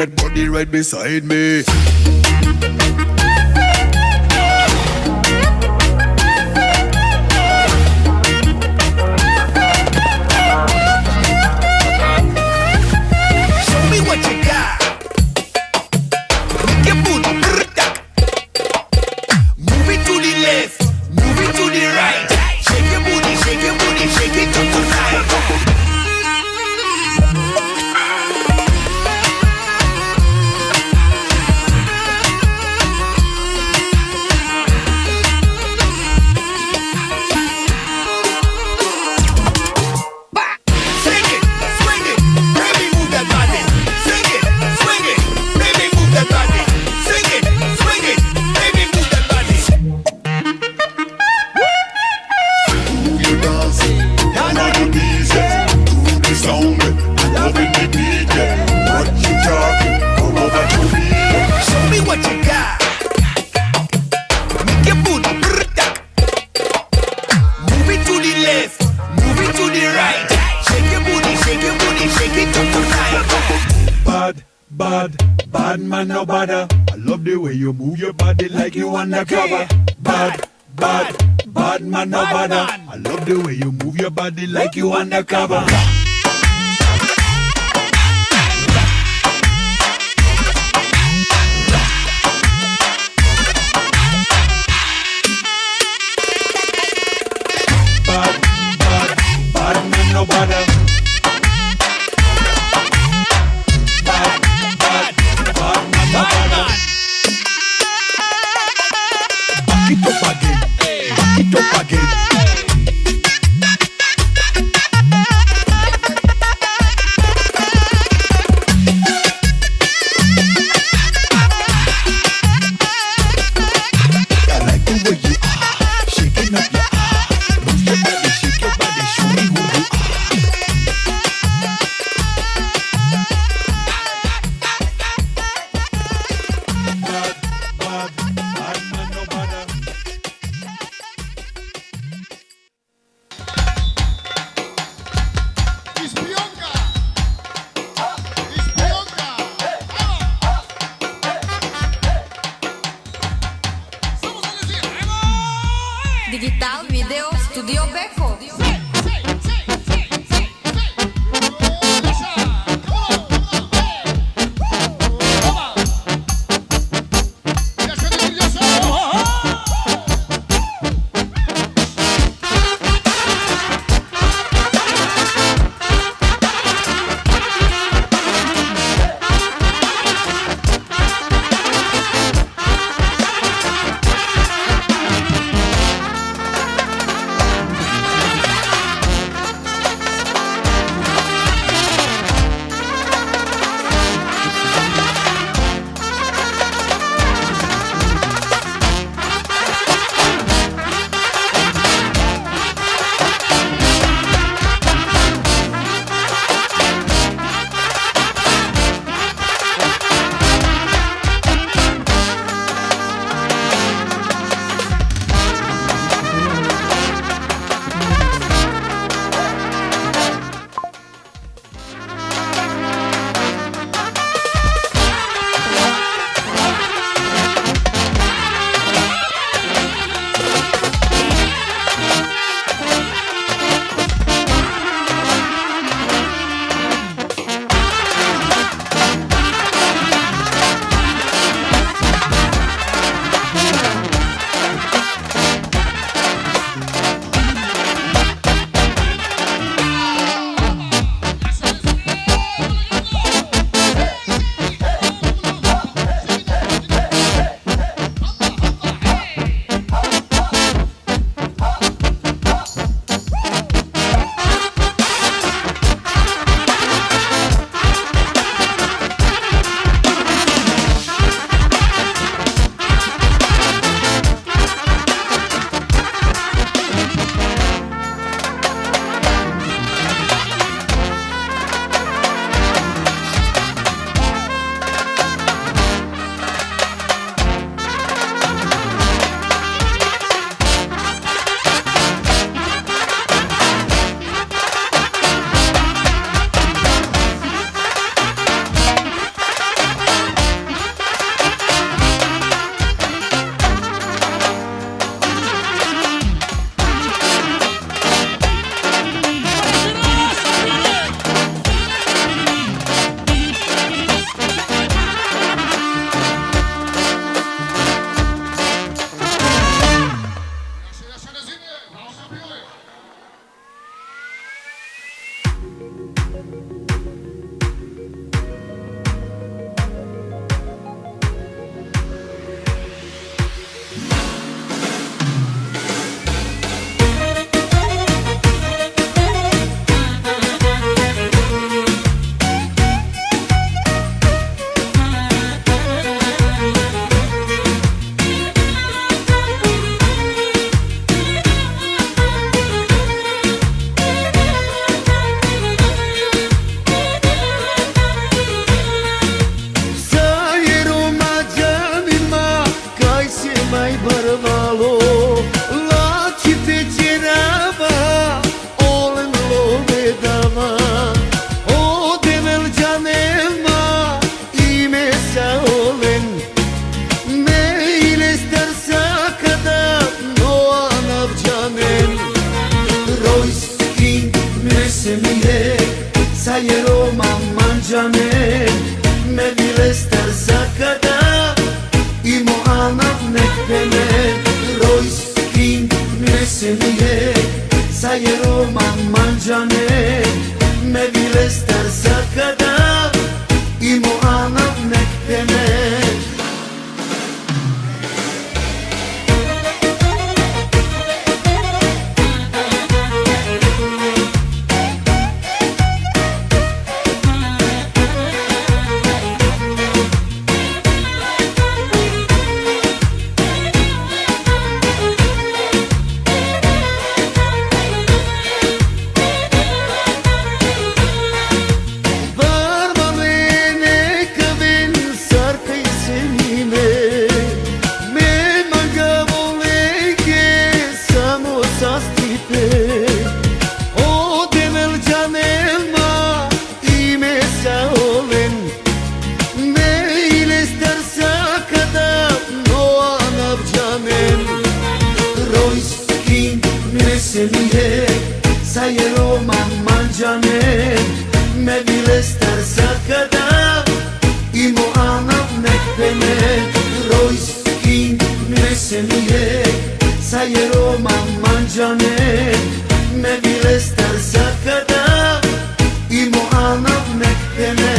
that body right beside me. Show me what you got. Make your booty move it to the left, move it to the right. Shake your booty, shake your booty, shake it up tonight. Bad man, no bother. I love the way you move your body like you undercover. Bad man, no bother. I love the way you move your body like you undercover. Bad man, no bother. Digital Video Studio Beko. je roman manđane, me vile star sakada, imo ana nek teme. Sa je roman manđane, me vile star sakada, imo ana nek teme. Rojski nesenije, sa je roman manđane, me vile star sakada, imo ana nek teme.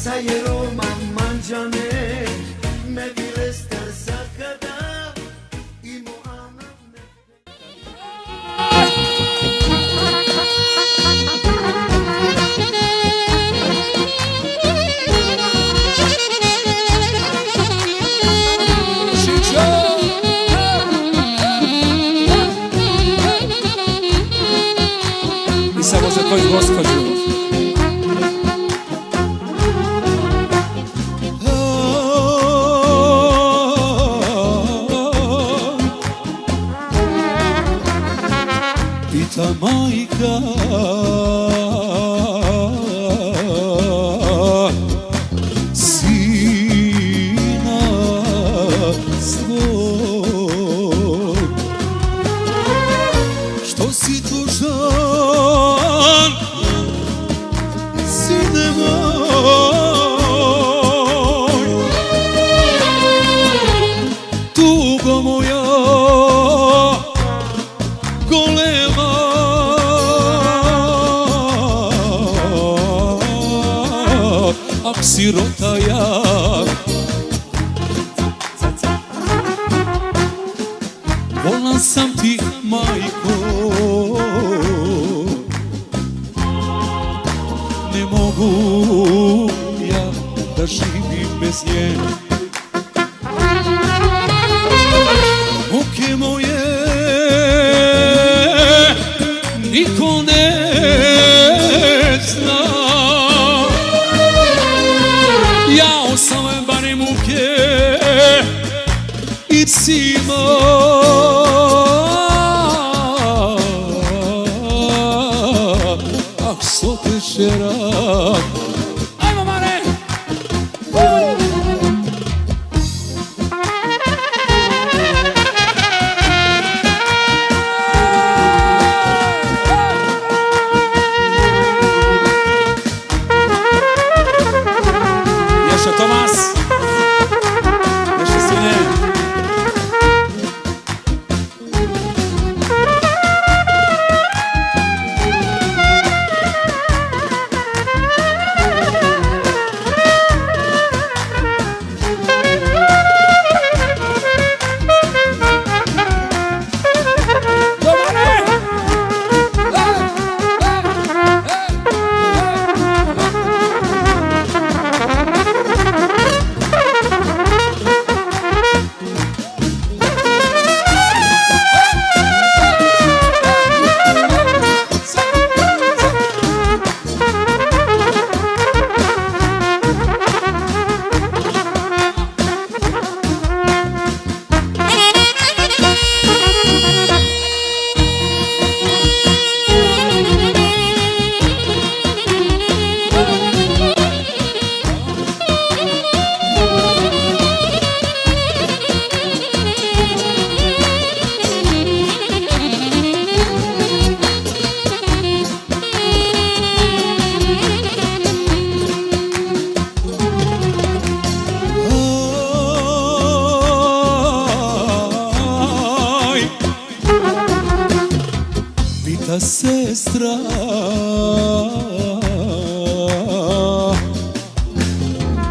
Sa je roman manđane, me vile star sakada, imo ana I samo za tvoju gospođu. Pita majka sina svog, što si tužan, sine moj, tugo moja golema, ak sirota ja. Volan sam ti, majko, ne mogu ja da živim bez nje. Muke moje niko ne zna, jao sam barem muke i cima. Ak so tešera, ajmo mare! Jeszcze Tomas, jeszcze synie.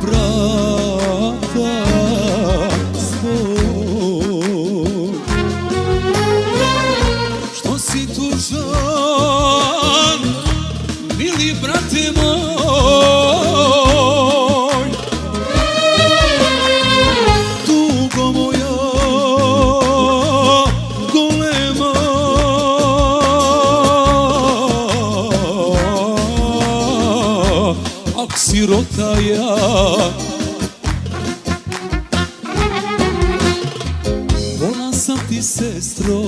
brata zbog. Što si tužan, mili brate moj, tugo moja golema, ak sirota ja. Volan sam ti, sestro,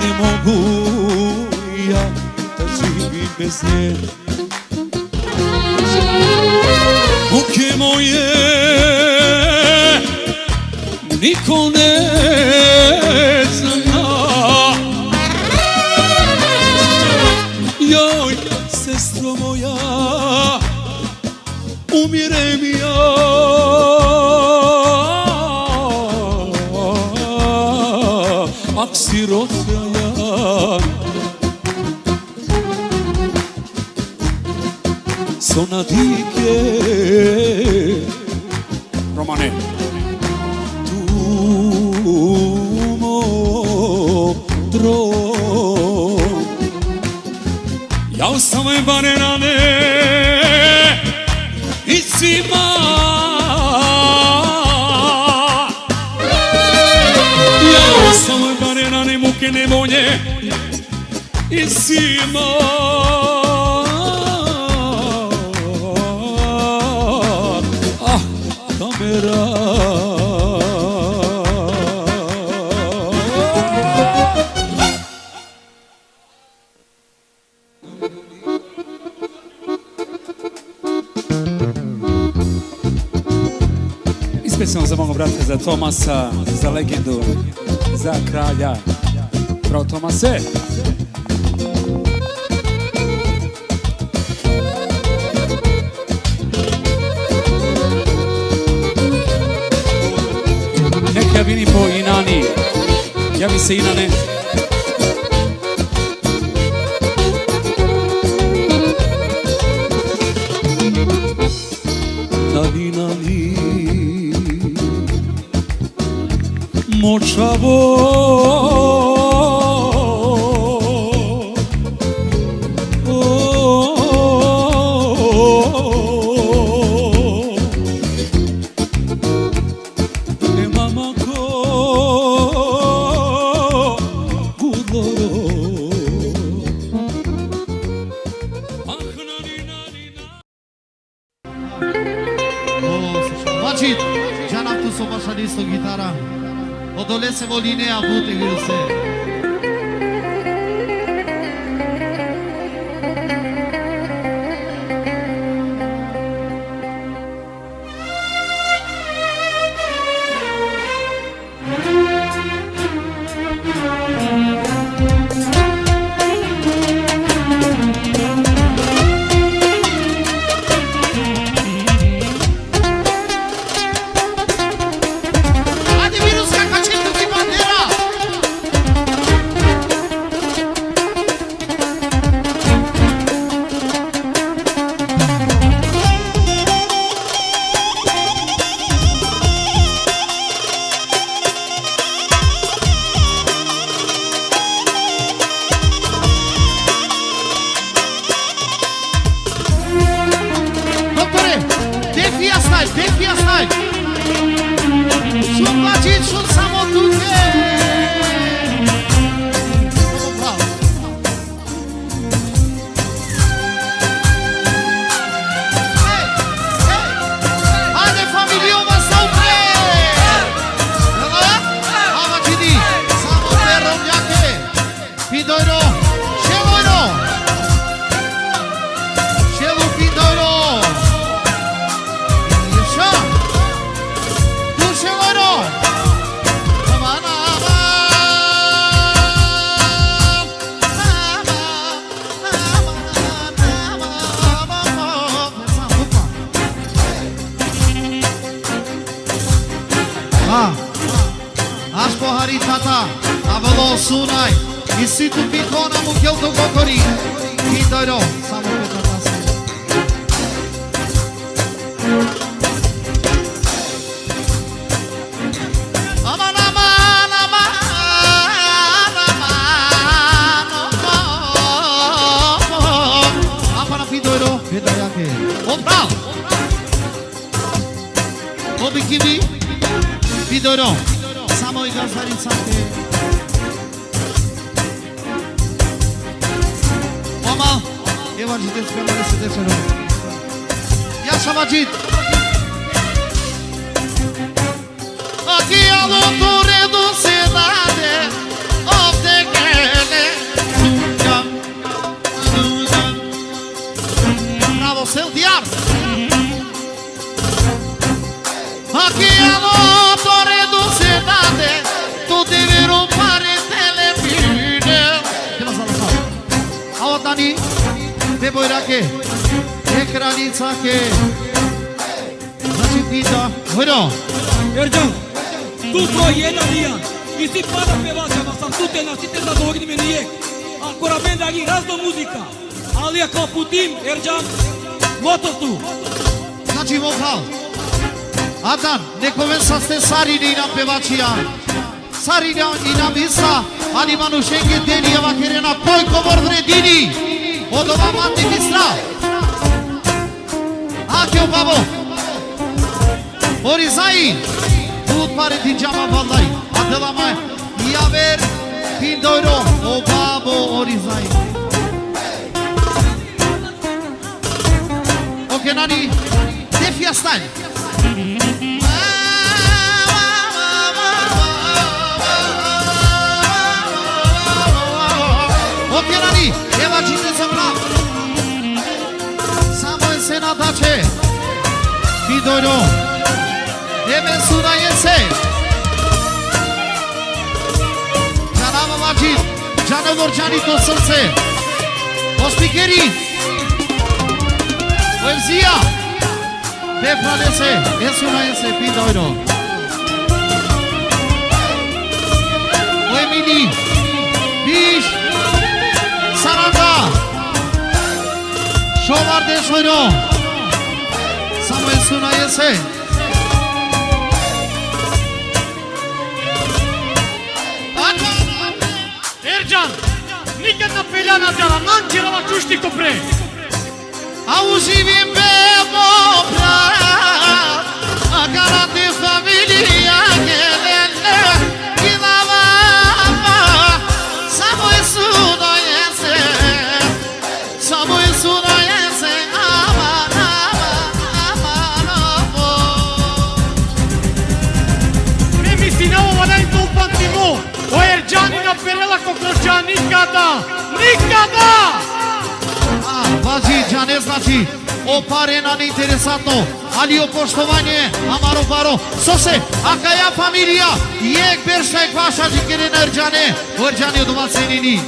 ne mogu ja da živim bez nje. Muke moje niko ne zna. Joj, sestro moja, umirem ja. Ak sirota ja. Sono dike Romane tu modro ja sam banane isima ja sam banane muke ne monje isima. Specijalno za mog brata, za Tomasa, za legendu, za kralja. Bravo Tomase! Neka vini po Inani, javi se Inane. Nani, nani, močavo, Odolese voline a bute viruse. sunaj I si tu pikona mu kjell të kokori I dojro Sa mu këtë të asë Aman, aman, aman Aman, api dojro Këtë jake O prav O bikimi Vidoro Samo i gazarica ke Mama Evo acite sperare se desero Yaşa vacit Aqui a loucura do cidade Onde quer Pra você o diabo Aqui a loucura do cidade Tu devi rupare telefone Aho tani Devojra ke Ekranica ke Znači pita Hojdo Ercan, tu so jedna dijan I si pada pevačama sam tu te nasite za dogni menije Ancora bende ali razno muzika Ali ako putim Ercan Moto tu Znači vokal Adan, nekome sa ste sarili na pevačija Sarili na misa Ali manushenke deni ava kerena Pojko vordredini Od ova mati mistra Akio babo Orizai Put pare ti gjama vallaj Adela ma Javer Pindojro O babo Orizai Ok nani Defja staj Okierani, ewa dziwny zapraw Samo ese nadacze Vidoro Eme suna ese Canama vacit Cană vorceani tot sărse O spikeri O evzia Pe pralese E suna ese Vidoro O emili Biş Saranda Şovar de soyno Samuel suna yese Ercan, nikad na peljana djana, nanđera va čušti ko pre Auzivim bebo prat A garante familija gelele Gina vama Samuel suna yese Samuel suna yese Aman aman aman Ne misli na ovo da im to upamtimo O Ercanina perela ko krošća nikada, nikada Vazi, dža ne znači O pare na neinteresantno Ali o poštovanje Amaro paro Sose, aka ja familija Jek beršta je kvaša Džikere na Erđane O Erđane od Macenini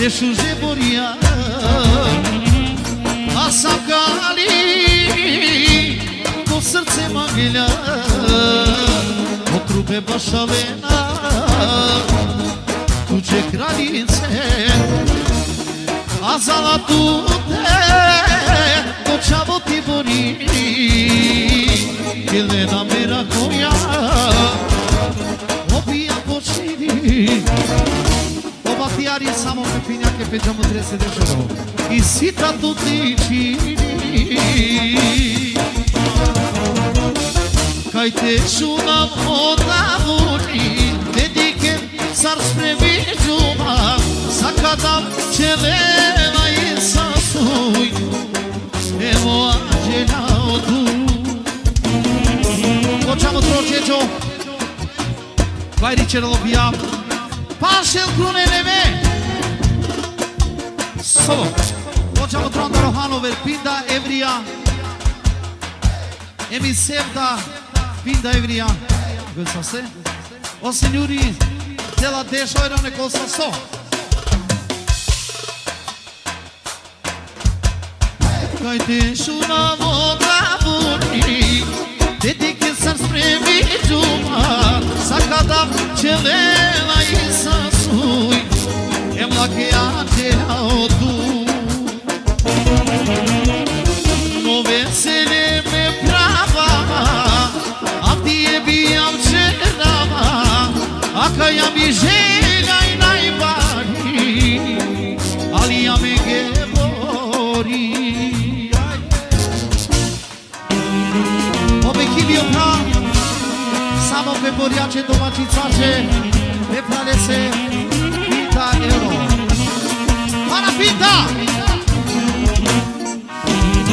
Deșuze boria Asam gali Ko srce magilja O trube bašavena Tuđe kraljice A zalatute Dočavo ti bori Jelena mera koja Obija počini Batiari samo pe pinjache pe geamul trese de șoro I sita tutti cini Kaj te shunam o davuni Dedikem sar spre vizuma Sa kadam qeleva i sasuj E mo angjela o tu Koçamı troçeço Vajri qerovia Pashel kruneleme Solo Koçamı tronda Rohanover Pinda Evria Emi Sevda Pinda Evria Gësa se O signori Della desho era ne cosa so Kaj te shuna voda vuni Dedike sar spremi gjuma Sa kadam qeleva i sasuj E mlake angjela o tu No vesele me prava A ti e bijam qelava Aka jam i želja i najbari Ali jam e gebori Obekivi opra Samo pe boriace domaćicače Ne pranese Pita euro Para pita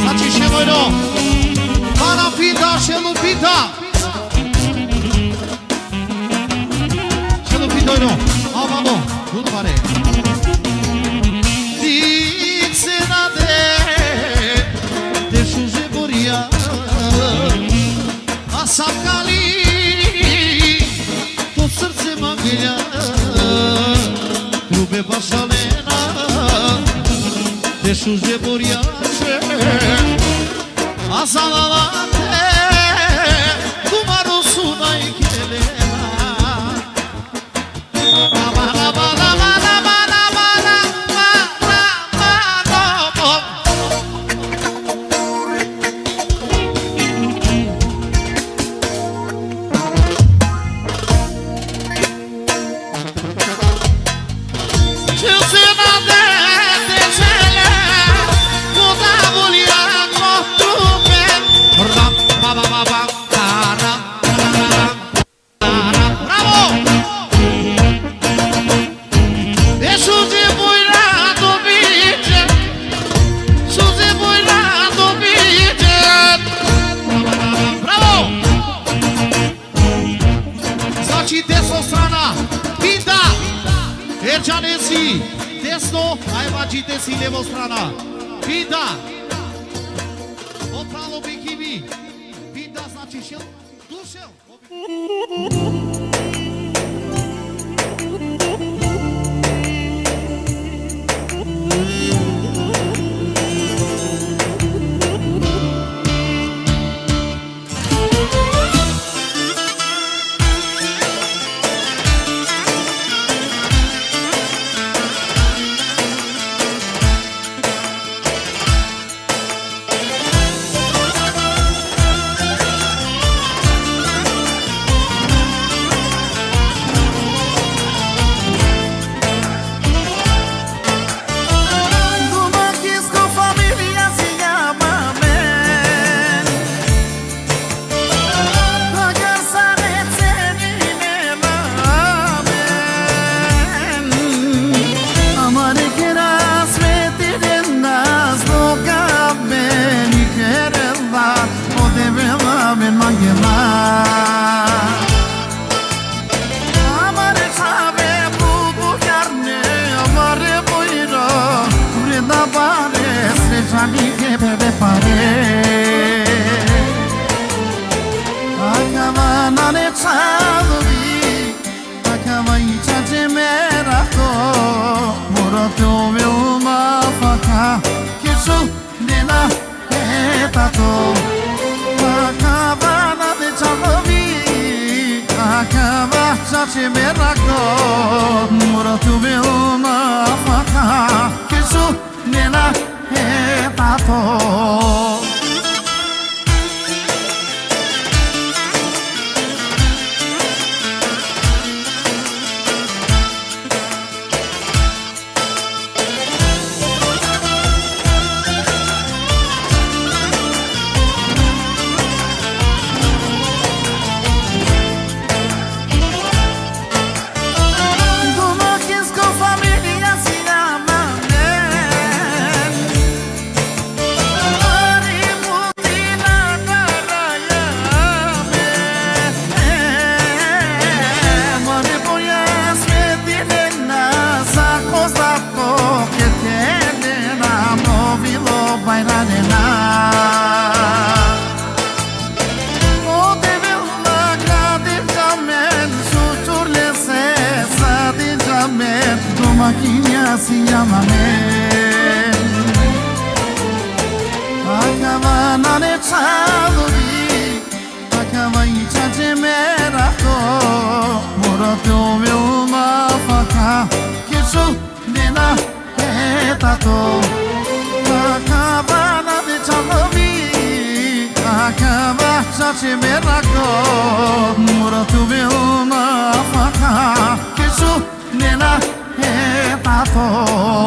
Znači ševojno Para pita, šelu pita Doino, ao vamo, tudo pare. Dice nade, deixu je boria. A sapkali, to srce magelja. Trube pašalena, deixu je boria. A zalalate, kumaro sunaj kelena. si levo strana. Pinda. Opralo bikini. Pinda znači šel. Dušel. maquinha se llama acaba na nechado vi acaba em chate merato moroto meu uma faca que su nena etato acaba na nechado vi acaba chate merato moroto meu uma faca que su nena etato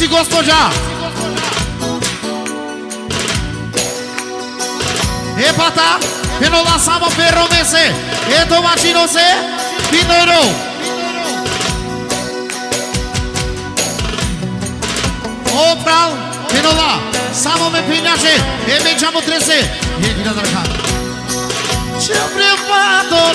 Gospođa e pata che non la samo per romese e domacino se pinoro o pral che non la samo me pinace e mengiamo trese e di da ca ci preparato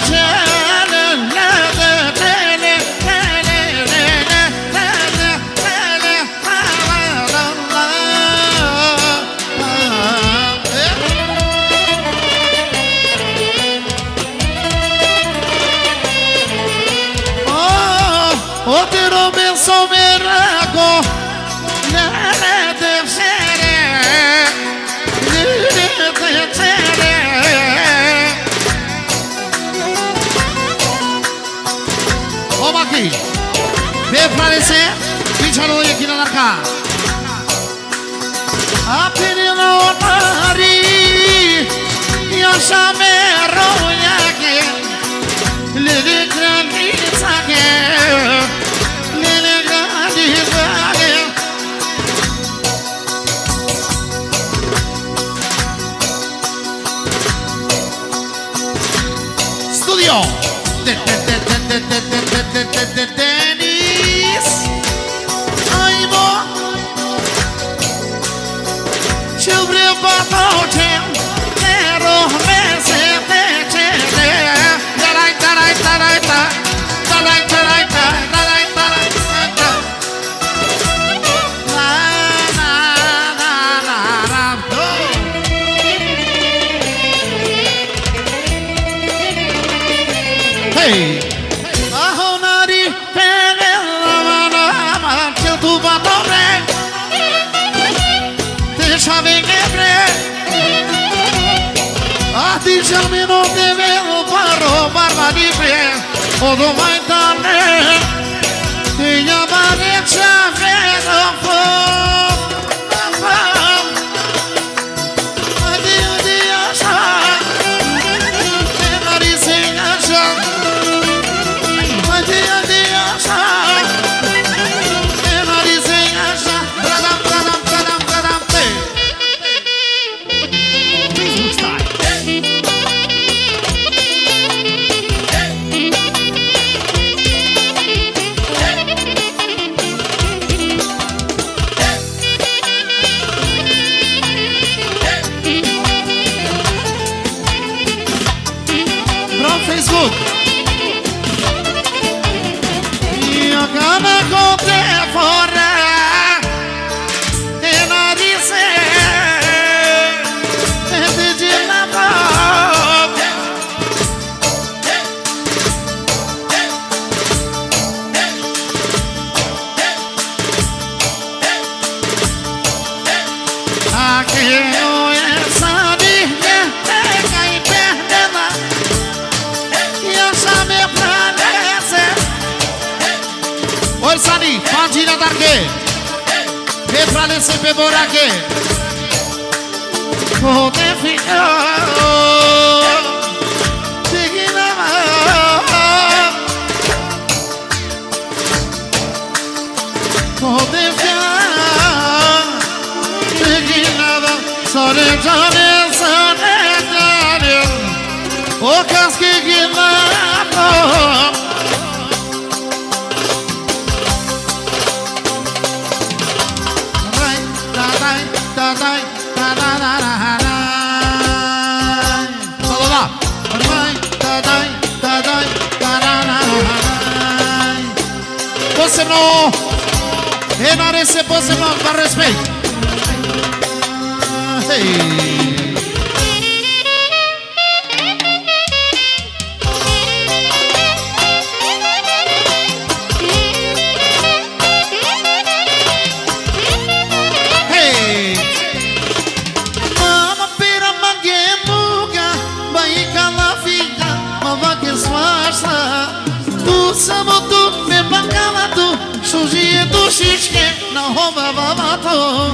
Ve pralese pichalo aqui na larga a penina onari e a chamero yake lele grandi sake lele grandi sake studio Dennis Aimo Children but hotel Nero mese peche Dalai dalai dalai dalai dalai dalai dalai la la la la la Hey Diciamo non devo farò parla di me o domani tanne ti chiamare c'è vedo addio Dio sa e la risegna sa addio Dio sa e la risegna sa bradam bradam bradam bradam que eu sabia cair perdendo e eu sabia planecer. Oi, Sani, Fadina Darque, Petralese Peboraque, poder ficar. Poder ficar, nada, só de jane, o casque que nada. Você não Renare se pose non fa respeito. Hey. Mama pira mangemuga, baika la figa, mama que swasta. Tu sabotu me bancava tu. Suji do xixi, não roubava mato.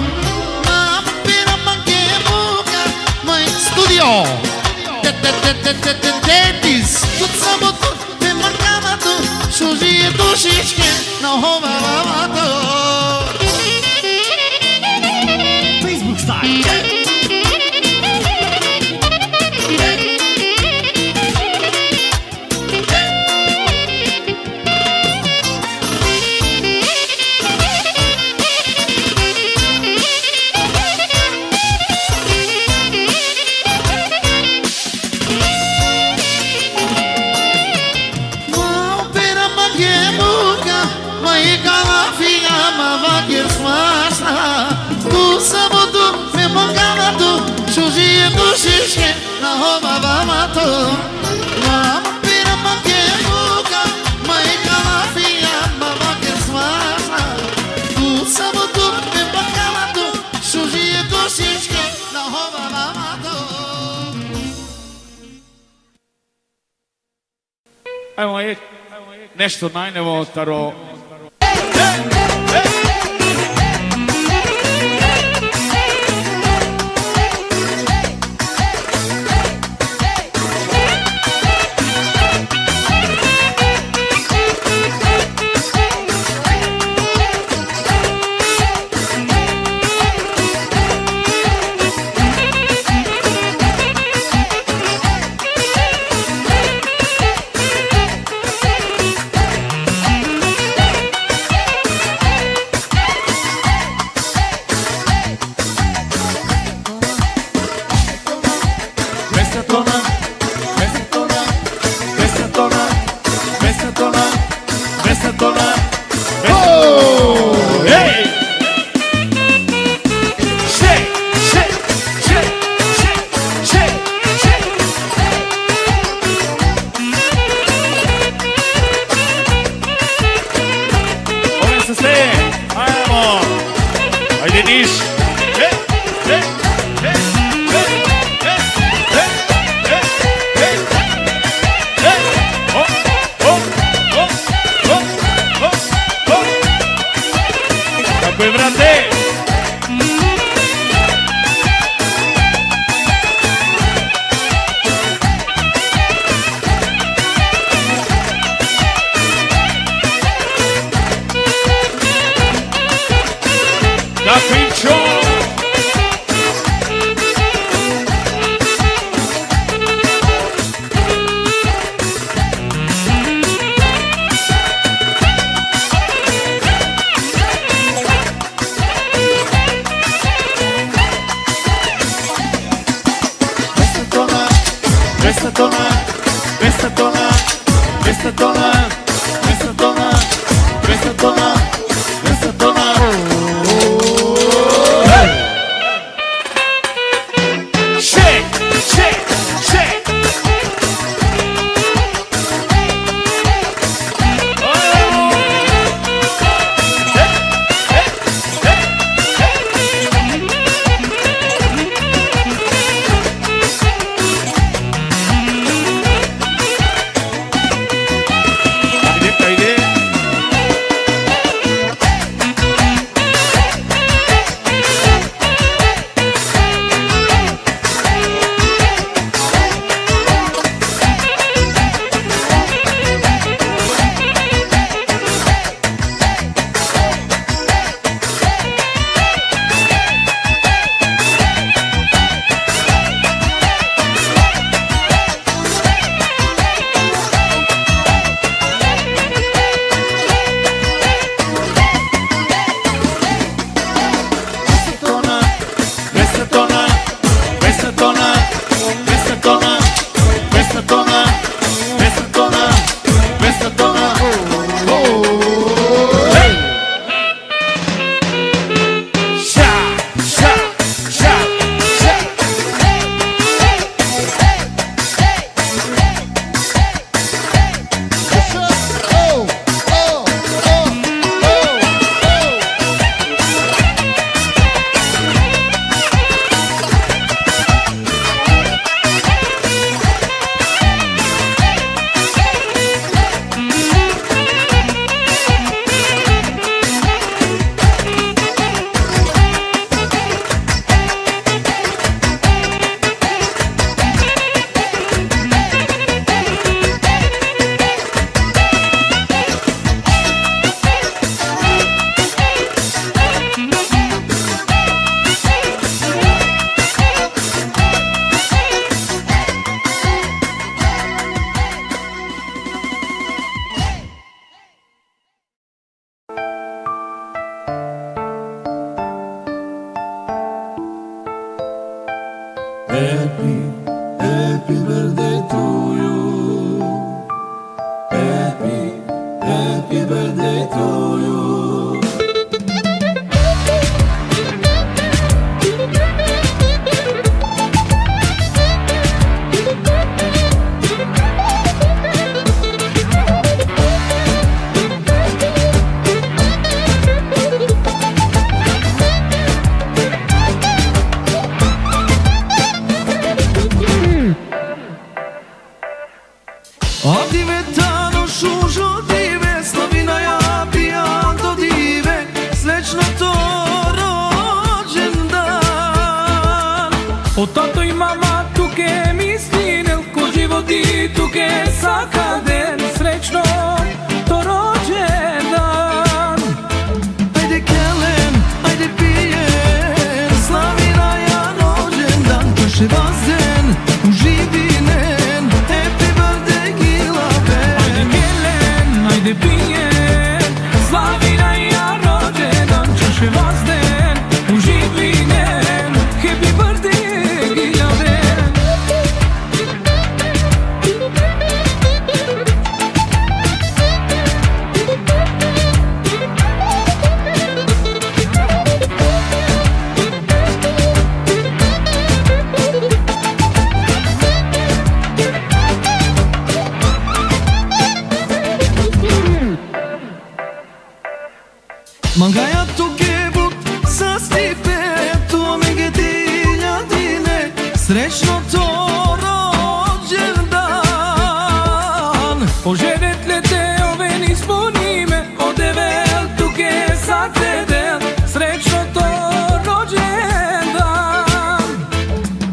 Mama pira manguemuga, mãe studio. Dedes, tudo sabotou, me marcava tu. Suji do xixi, não roubava mato. Facebook Style. Na roubava mato. Mama pira manguemuga, mãe calafinha, mama que esmaga. Tu sabotu me bancava tu, sugia do xixi, na roubava mato. Evo je nešto najnovo staro. Happy, happy birthday to you. Happy, happy birthday to you. Addivettano šužo dive, slavina ja pija do dive, srećno to rođendan. O tato i mama tuke mislinen, ko životi tuke sakaden, srećno to rođendan. Ajde kelen, ajde pijen, slavina ja rođendan, kaše vazen, uživinen, happy birthday Gilaben. Ajde kelen, ajde pijen, slavina ja rođendan, čaše vazden, uživinen, happy birthday Gilaben. Mangaja tuke but sa stipe, to me gedilja dine, srećno to rođendan. Požedet lete ove nispunime, odevel tuke sakredel, srećno to rođendan.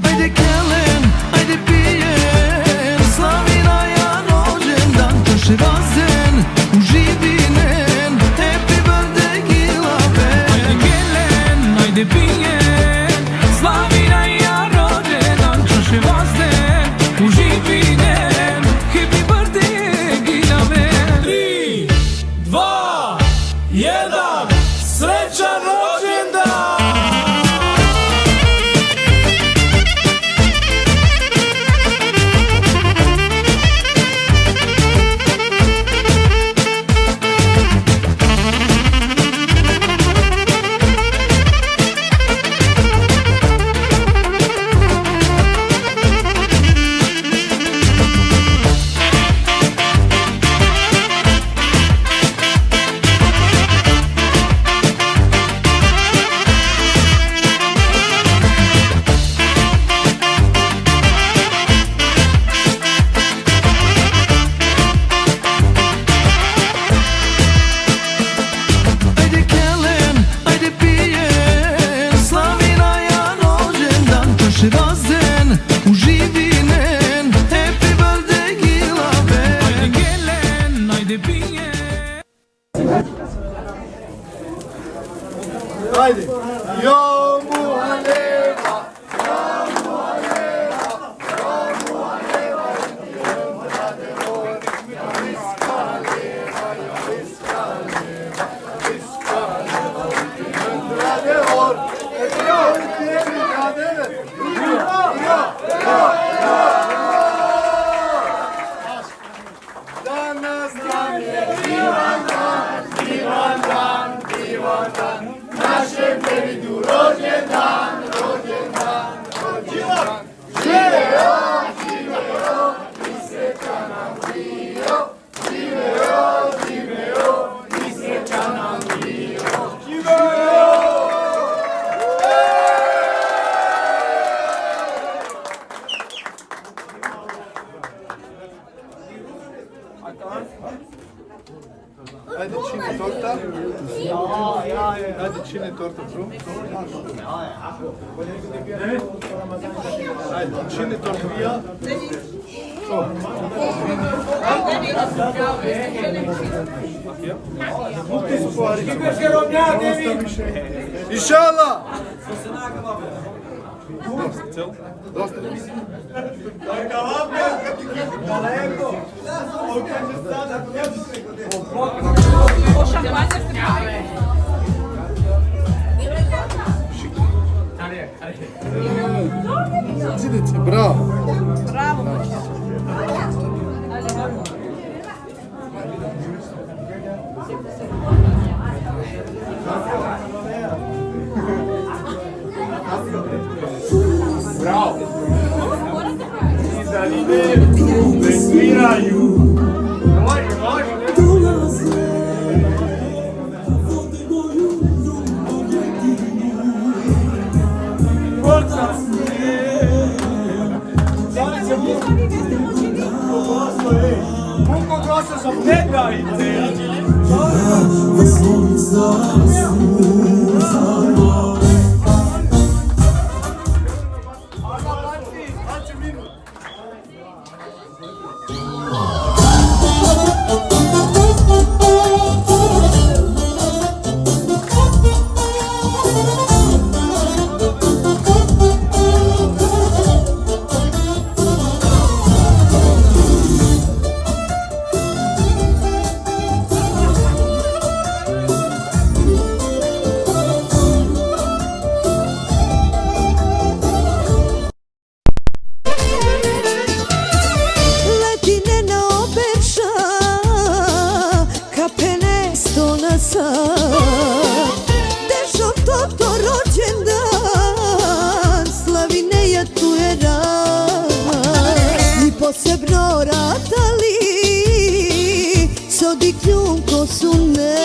Ajde kelen, ajde pijen, slavina ja rođendan, kaše vazen, uživinen, happy birthday Gilaben. Ajde kelen, ajde pijen, slavina ja rođendan, čaše vazden, uživinen, happy birthday Gilaben. 3, 2, 1, srećan rođendan! Ajde kelen, ajde pijen, slavina ja rođendan, kaše vazen, uživinen, happy birthday Gilaben. Ajde kelen, ajde pijen. Haydi. Yo mu Danas nam je divan dan, našem Davidu rođendan, rođendan, rođendan. Živeo, živeo, i sreća nam bio, živeo, živeo, i sreća nam bio. Živeo! Ajde čini torta. Ajde čini torta, bro. Ajde čini torta. Inšallah! Dosta. trube sviraju. Posebno ratali sodi kljunko su ne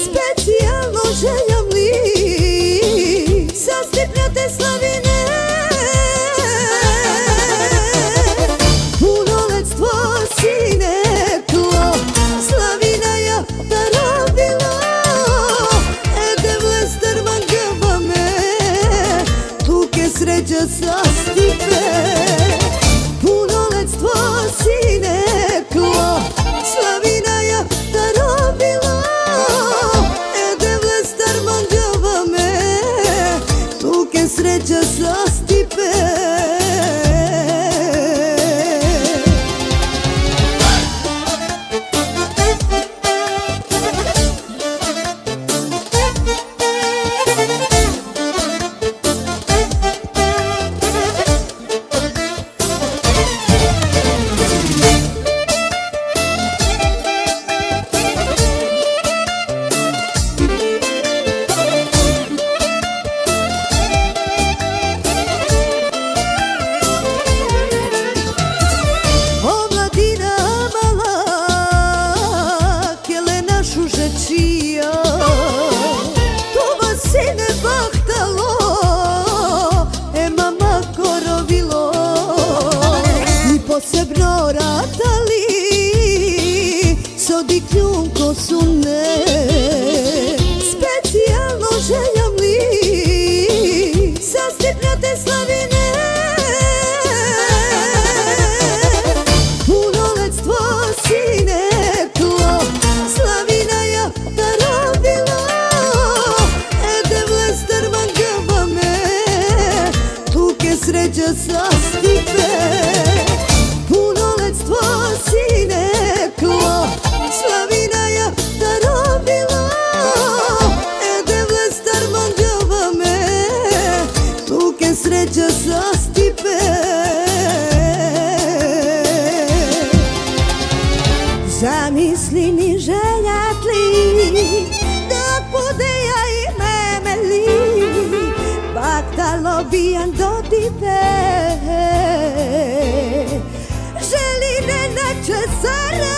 specijalno željam li sastipljate slavine punoletstvo sine tlo slavina ja darobilo ede vlester man gaba me tuke sreća sastipe sine klo slavina ja darobilo ede vlestar manđava me tuke sreća sastipe posebno ratali sodi kljunko su ne specijalno željam li sastipljate slavine punoletstvo sine tlo slavina ja darobilo ede vlester man gaba me tuke sreća sastipe punoletstvo sine klo slavina ja darobilo ede vlestar manđava me tuke sreća sastipe zamisli mi željatli da podeja i memeli baktalo bijan do dipe želine na česara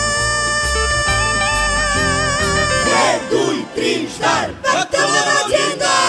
Duj, tri, štar, baktalo rođendan!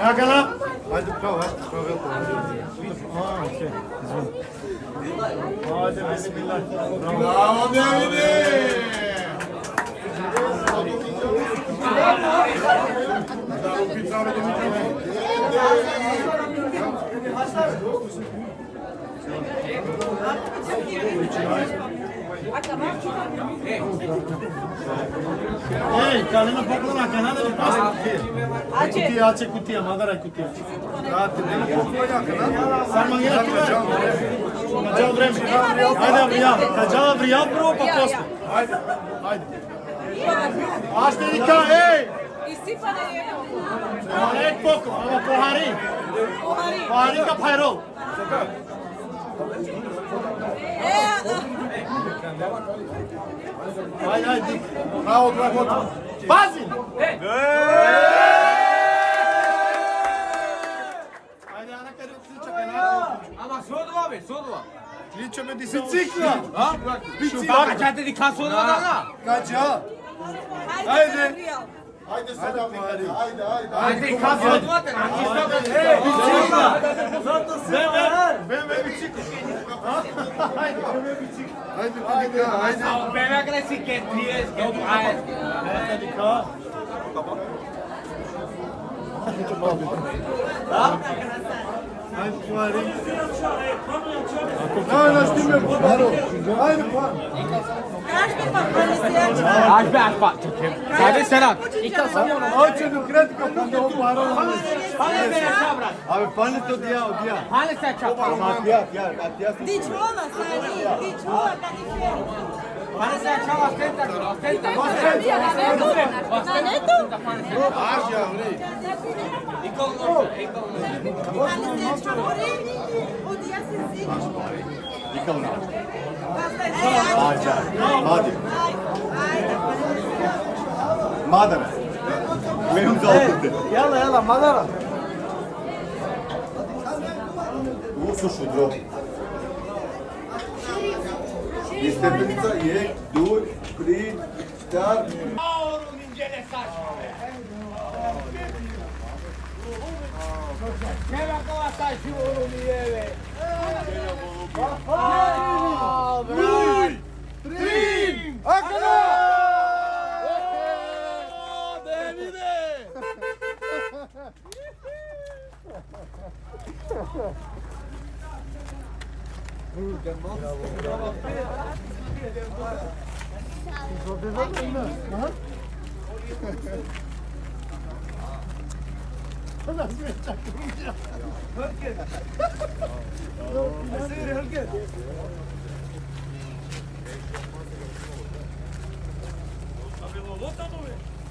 Agana. Hadi prova. Okey. Hadi bismillah. Bravo David. Ей, калина поклона, канада ли пасна кутия? Аче кутия, мадарай кутия. Рати, нема поклона, канада? Сам мангена кива? Каджава време. Хайде, Авриял. Каджава Авриял прво, па после. Хайде, хайде. Аз ще ви кажа, ей! Изсипане едно. Ама не е поко, ама похари. Похари ка пайрол. Haydi haydi. Bravo bravo. Bazil. Haydi ana karı kliçe kana. Ama sodva be, sodva. Kliçe me disi bicikla. Ha? Bicikla. Kaçate di kansona da. Kaça. Haydi. Haydi sen abi. Haydi haydi. Haydi kansona da. Bicikla. Ben bicikla. Haydi bicikla. Haydi haydi. Bebe cresci que tries, que tries. Hadi ka. Haydi kuari. Haydi stime baro. Haydi pa. Aç be aç bak. Hadi Serhat. Hoće do kratka pa do baro. Hani se çabra. Abi pani to dia, dia. Hani se çabra. Atija. Dičvona, Sari, dičvona, kanifjera. Hani se çabra ostenta, ostenta. Na netu? Aja, bre. Ali se čovori, odija se zič. Yıkalın. Ej, Aja. Hadi. ajde. Madara. Benim zaltı. Yalla yalla madara. Bu sušudro. Istepenica 1, 2, 3, 4. Oğlum incele saç. Ne bakava saçı oğlum yeve. Uy! Trim! Akala! Devide!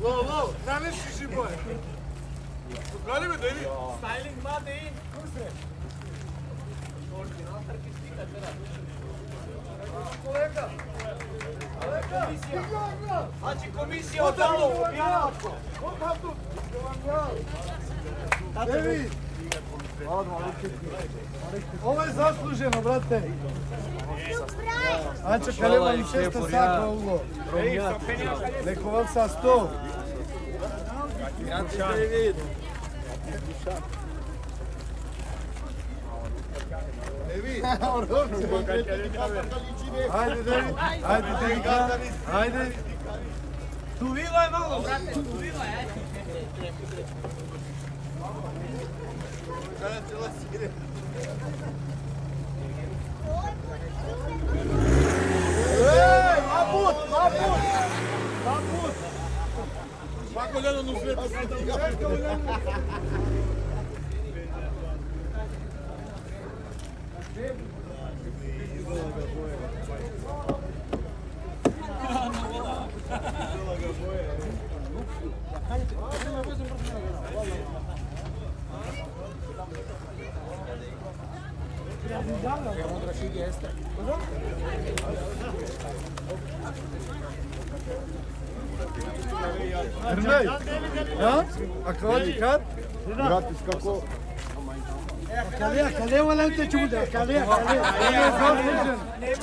Lo, ne şişi bu? Galiba değil. Styling ma değil. Kusre. Kolega. Znači komisija odalo objavko. David! Ovo je zasluženo, brate. Anče, kalema im 600 saka ulo. Neko vam sa 100. David. Haydi David. Haydi David. Haydi. Subido je malo, brate. Subido je. Ej, Mabut! Bak olhando no vento. Ermey, ja? A kako ti kad? Gratis kako? Kaleye valen te čude, kaleye.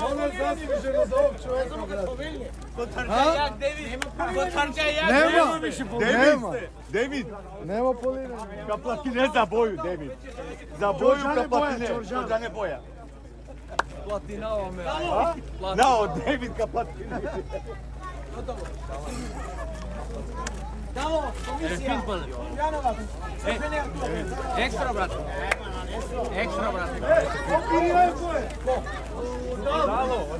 Ono zasluženo za ovog čovjeka. David, Nema polina. kaplatine za boju, David. Za boju kaplatine. Čoržane boja. Platinava me. Nao, David kaplatine. Davo, komisija. Janovac. Ekstra, brate. Ekstra, brate.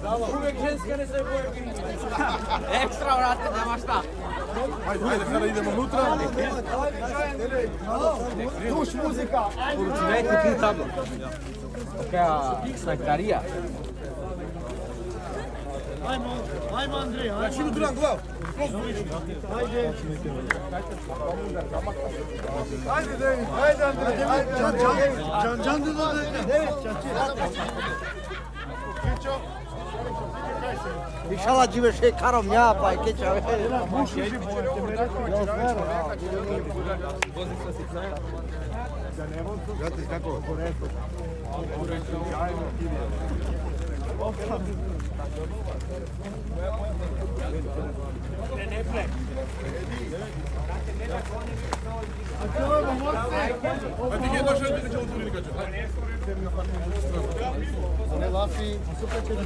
Dalo. Uvijek ženska ne se boje. Ekstra, brate, nema šta. Ajde, sada idemo unutra. Duš muzika. Poručujete ti tablo. Така, снайперия. Ajmo Andrej, ajmo. Šinu Duran, glav. Ajde David, ajde Andrej. Can da David, Kiço. İnşallah cibe şey karam ne yapay geçer. Ne lafi,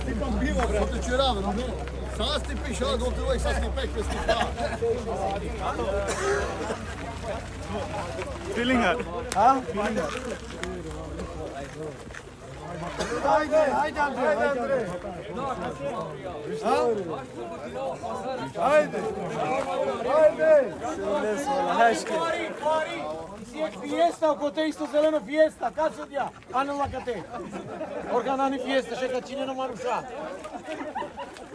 tipam piva, bre, to će ravno, ne? Sasti piše, ali dok uvijek sasti pekvesti pa. Fillingar. Ajde Andrej. Fiesta, oko te isto zeleno fiesta, kad se dja? Ane lakate. Organani fiesta, šeka činjeno maruša.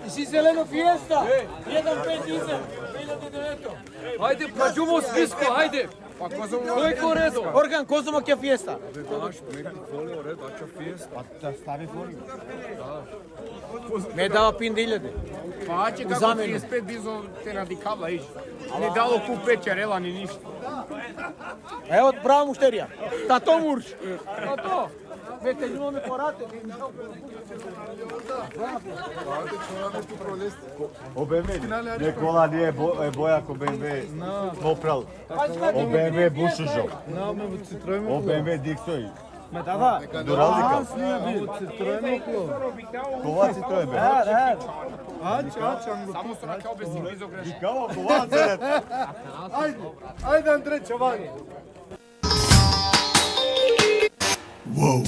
I si zeleno fiesta, 1-5 iza, 2009. Ajde, pađumo svisko, ajde. To je ko redo. Organ, ko znamo kje fiesta? Me dava pin 1000. Pa će kako 35 bizo te radikala ići. Ne dalo ku pečarela ni ništa. Evo prava mušterija. Ta to murš. Ta to. Vete ljubo me porate. O BMW, ne kola nije boja ko BMW Mopral. O BMW Bušužo. O BMW Dixoj. Duralika. Kova Citroen be. Samo su nake obesi blizu greške. Kao kova Citroen. Ajde Andrej, čavanje. Wow.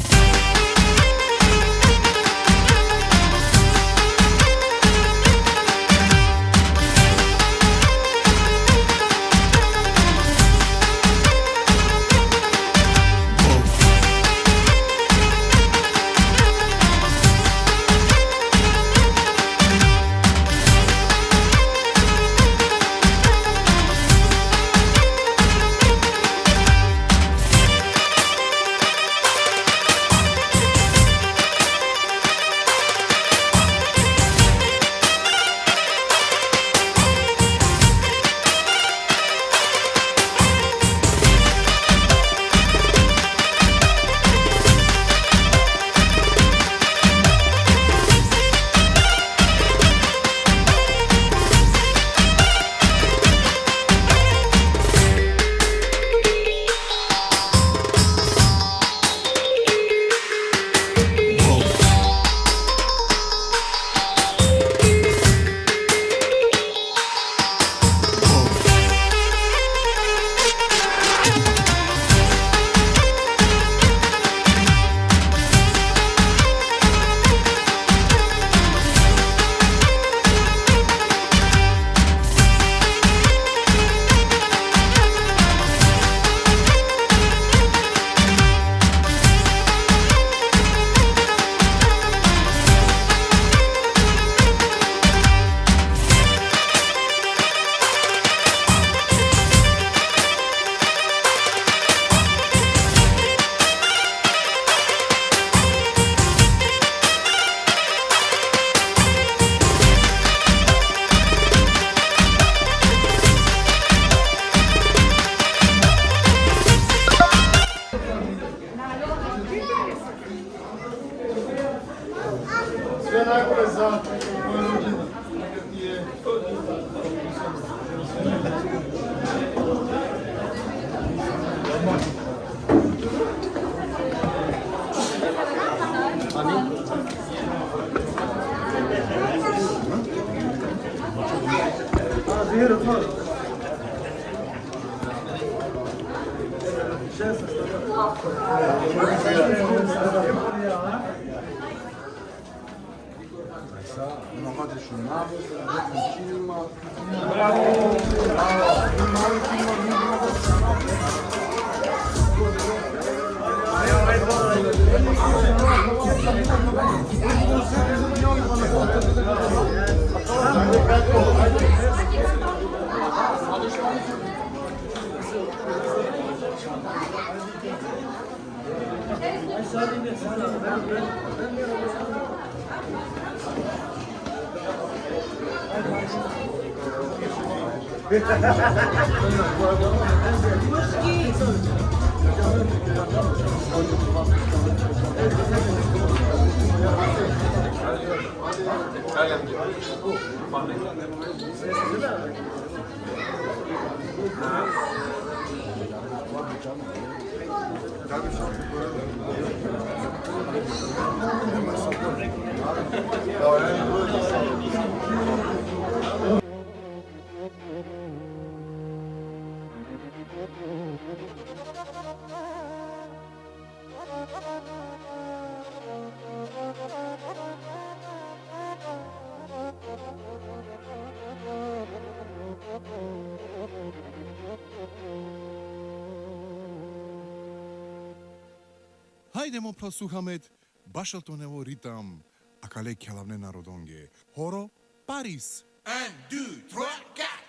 Hajdemo prosluchamet Bašeltonevo ritam a kale kjelavne narodonge. Horo Paris. 1, 2, 3,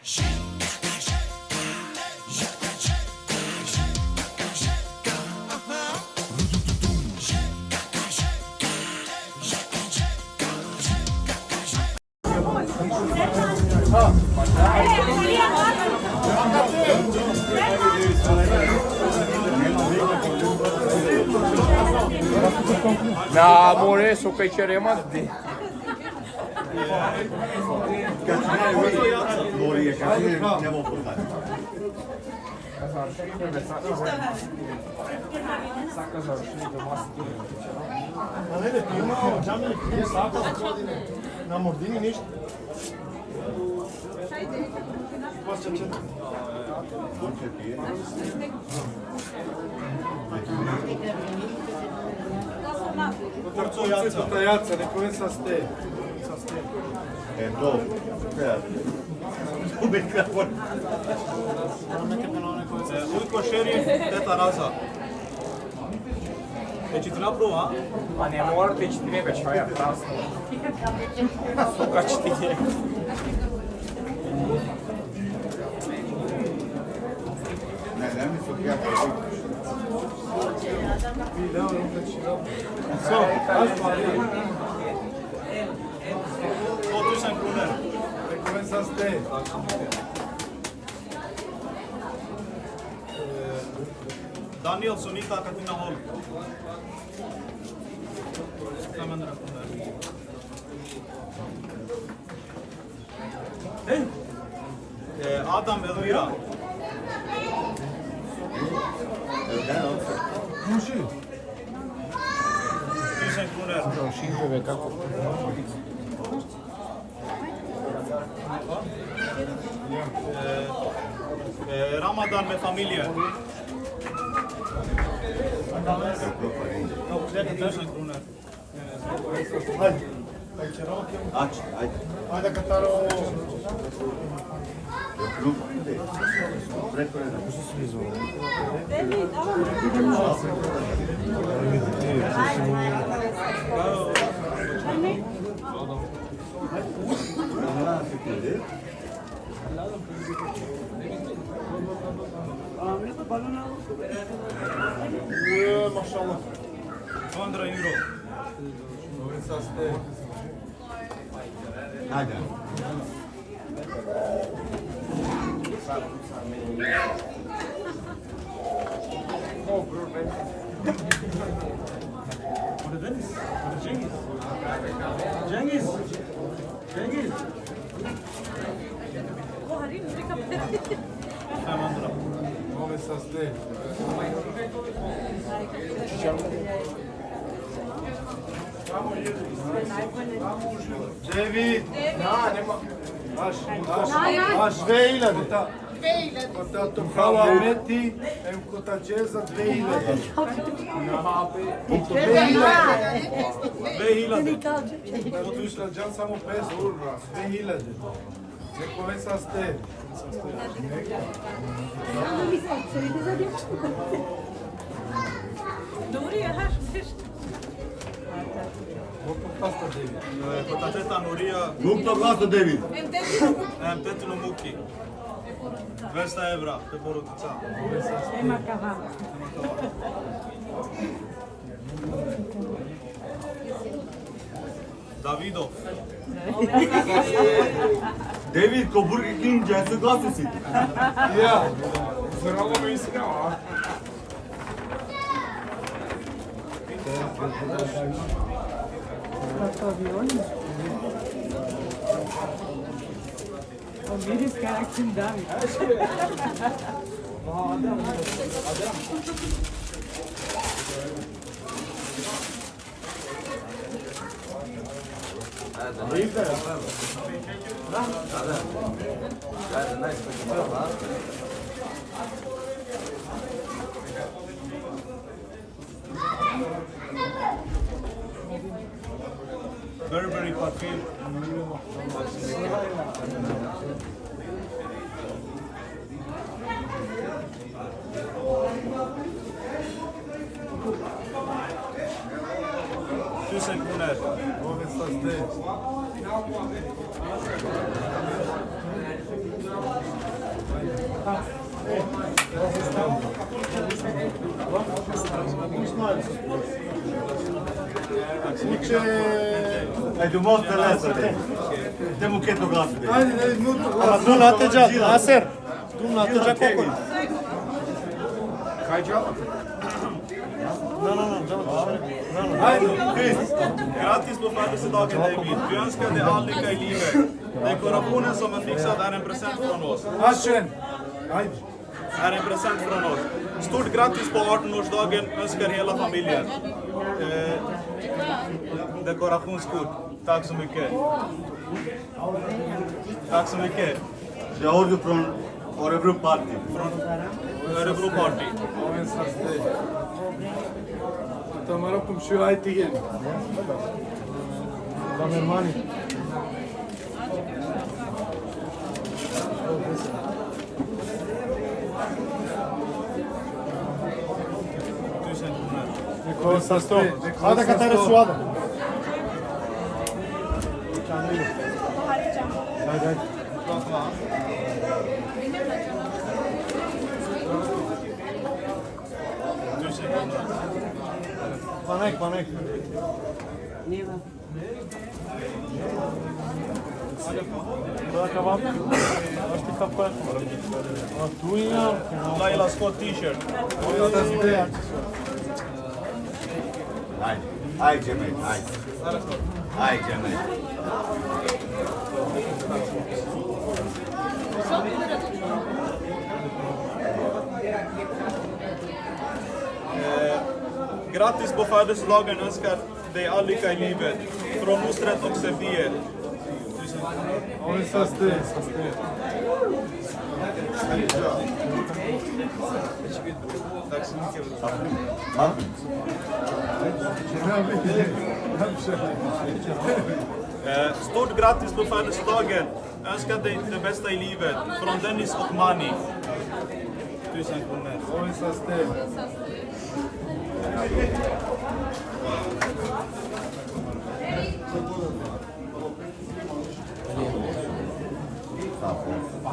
4. Na more su că cerem de. Na mordini ništa. Torco jaca, ne come sa ste. To. Ujko šerif, teta raza. Deci ti naprova? Pa ne morate će ti nebe čaja prasno. Suka će ti je. Ne mi su ja. So, otusan kruner. Ne come sa ste. Daniel Sonika Katina Hall. Kamendra kruner. Adam Elvira. Tusen kruner. Šinjeve kako? Ramadan me familie. Tusen kruner. Ajde Kataro. Maşallah. 200 euro. Hadi. Orada Deniz. Orada Cengiz. Cengiz. Cengiz. Hemen dur. Ove sasle. David. Na, nema. Až 2000. Hvala Meti, em kotače za 2000. 2000. Otušla džan samo 5 urra, 2000. Ne começa ste. Cotateta Nuria. Lupta gata, David. Tetino Muki. 200 evra, pe porodica. Davidov. David ko Burger King जैसे gata si. Ja, zralo mi iskreno. Miris karakterin David. Burberry parfüm. Tusen kronor. Ai, du måste läsa det. Demokrat gata. Hadi, ama dun atacak, Aser. Dun atacak okul. Kayacak. Hej, grattis på födelsedagen David. Vi önskar dig all lycka i livet. Dekorationen som är fixad är en present från oss. Aşen. Är en present från oss. Stort grattis på 18-årsdagen önskar hela familjen. Dekorationskort. Tack så mycket. Tack så mycket. Jag har du från Örebro Party. Från Örebro Party. Tamarokum şu aytigen. Kamermani. Niko sa 100. Hadi Katar'a şu adam. Hadi. Panek. Bırak kavam. Başka kapı. Tuya. Laila Scott t-shirt. Ai, Cemal, ai. Ai, Cemal. Grattis på födelsedagen önskar dig all lycka i livet. Från Nusret och Sefiye. Oni saste. Tack så mycket. Stort grattis på födelsedagen. Önskar dig det bästa i livet. Från Dennis och Mani. 1000 kronor. Oni saste.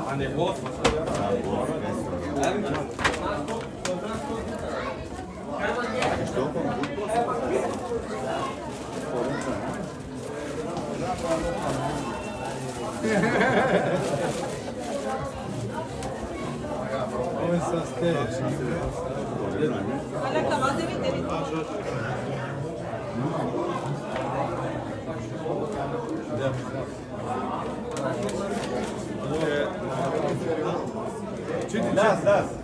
Han är hård. Oni saste.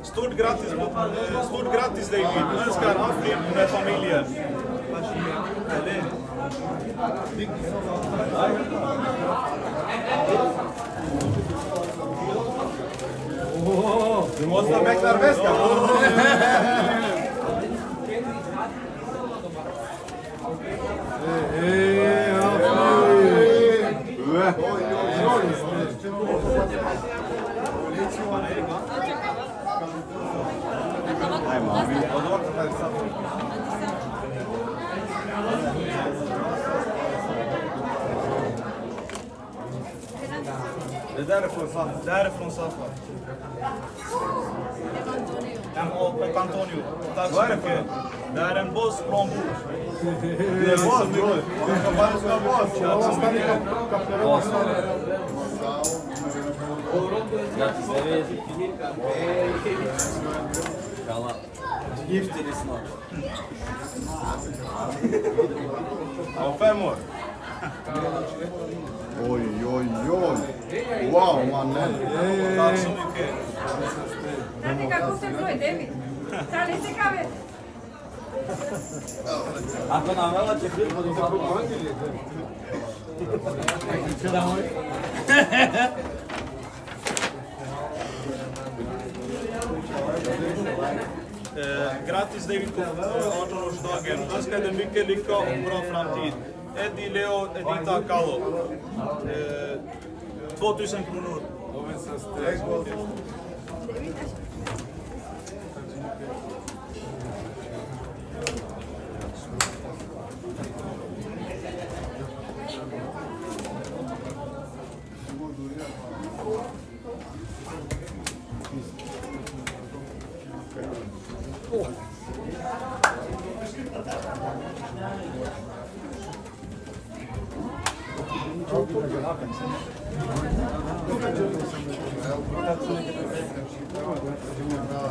Stort grattis David. Önskar Afrin med familjen. Du måste ha mäklarväska. Det där är från Safa. Det här är från Safa. Och Antonio. Tack så mycket. Det är en boss från Bor. Det är boss, bror. Du kan bara säga boss. Gifter dig snart. Ja, 5 år. Oj, oj, oj. Wow, mannen. Tack så mycket. Znate kako se broj, David? Stali se kave. Ako nam vela će hlipa do zapravo. Grattis David på 18-årsdagen. Önskar dig mycket lycka och bra framtid. Eddie Leo Edita Kalo. 2000 kronor.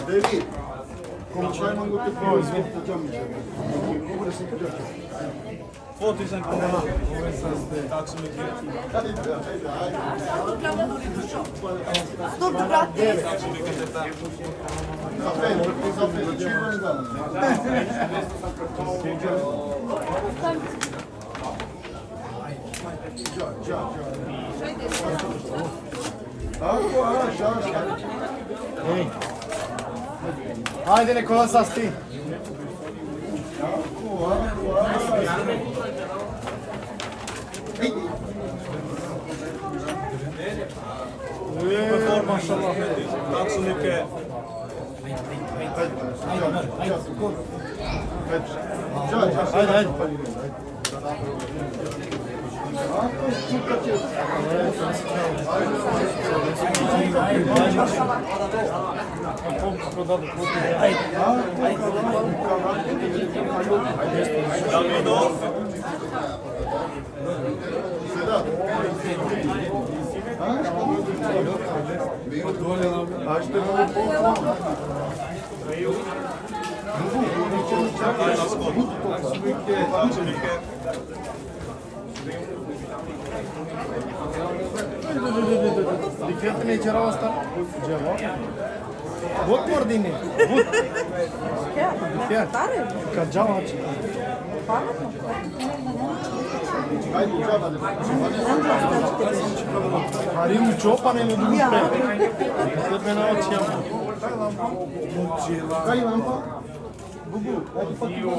David, kom çay mı götür? Izvinite. 2000 kronor. Tack så mycket. Stort grattis! Tack så mycket detta. Haydi Nikola Sasti. Maşallah. Tack så mycket. Haydi haydi. Davido. Tack så mycket. Dikkat mi içeri hasta. Cevap. Vot mu ordini? Vot. Dikkat. Kaçacağım aç. Hari u čopane me dupe. Sad me naučio. Kaj vam pa? Bubu, hadi bakayım.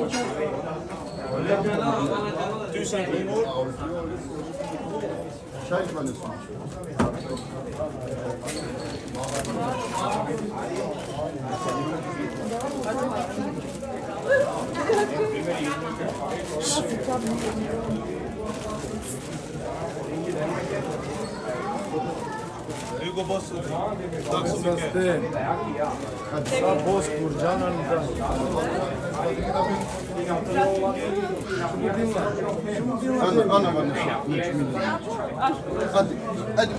1000 kronor. Çay içmelisin. Hugo Boss. Tack så mycket. Sa boss kurcanan da. Ana bana. Hadi. Hadi.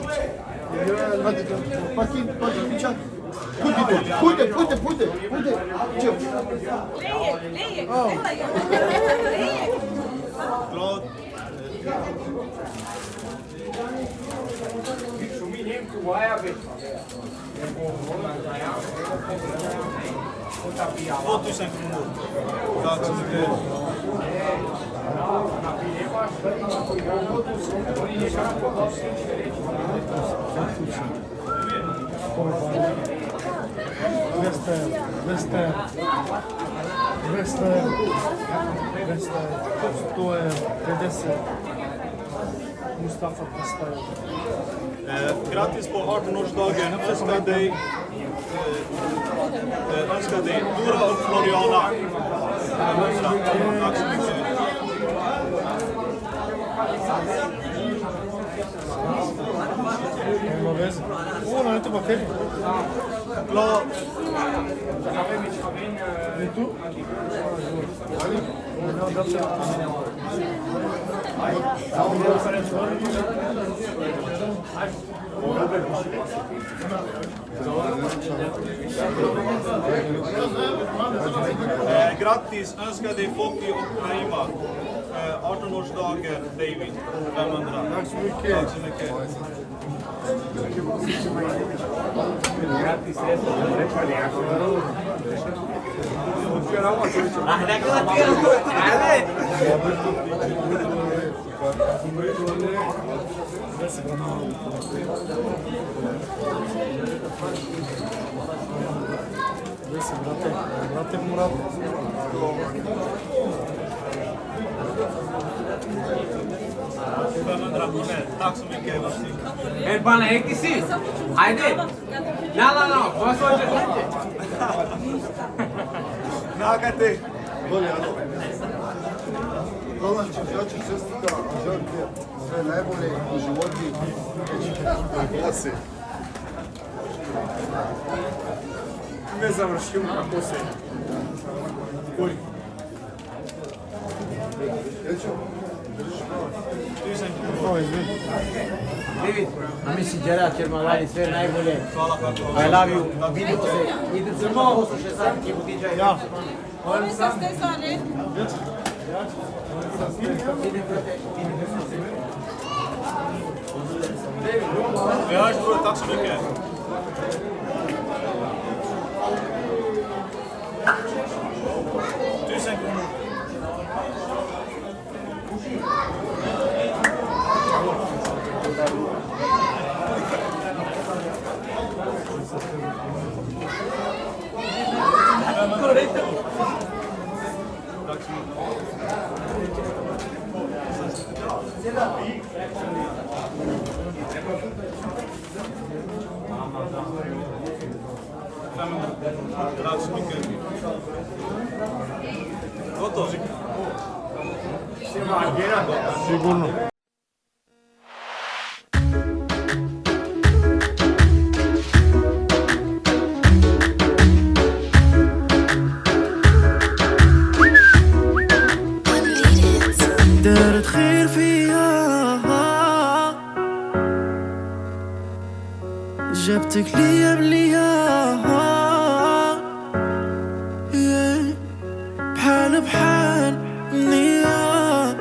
Hadi. Bakayım bir çay. Pude. Çık. Lejek. Klart. $2000 kronor. Tack så mycket. Mustafa Pastaja. Grattis på 18-årsdagen. Önskar dig Dora och Floriana. Tack så mycket. Nema veze. Ona je to baterija. Glad. I tu? Grattis, önskar dig Focki och Naima. 18-årsdagen David, 500. Tack så mycket. Tack så mycket. Brate Murat. Tack så mycket, Vasi. Bana etkisi. Haydi. La. Boş ver. Nagati. Roland, ja ću čestita Anželke sve najbolje u životu. Poslije. Ne završimo kako se. Koji? David, a mi si Đera Čermalani, sve najbolje. I love you. Vidimo se. Idem se malo poslušaj sad ti butiđaj. Ja. Oni sa Stefane. Ja, tack så mycket. Tusen kronor. Tack så Tack så mycket. Gotovo. Sigurno. دارت خير فيها جبتك ليا مليها بحال نية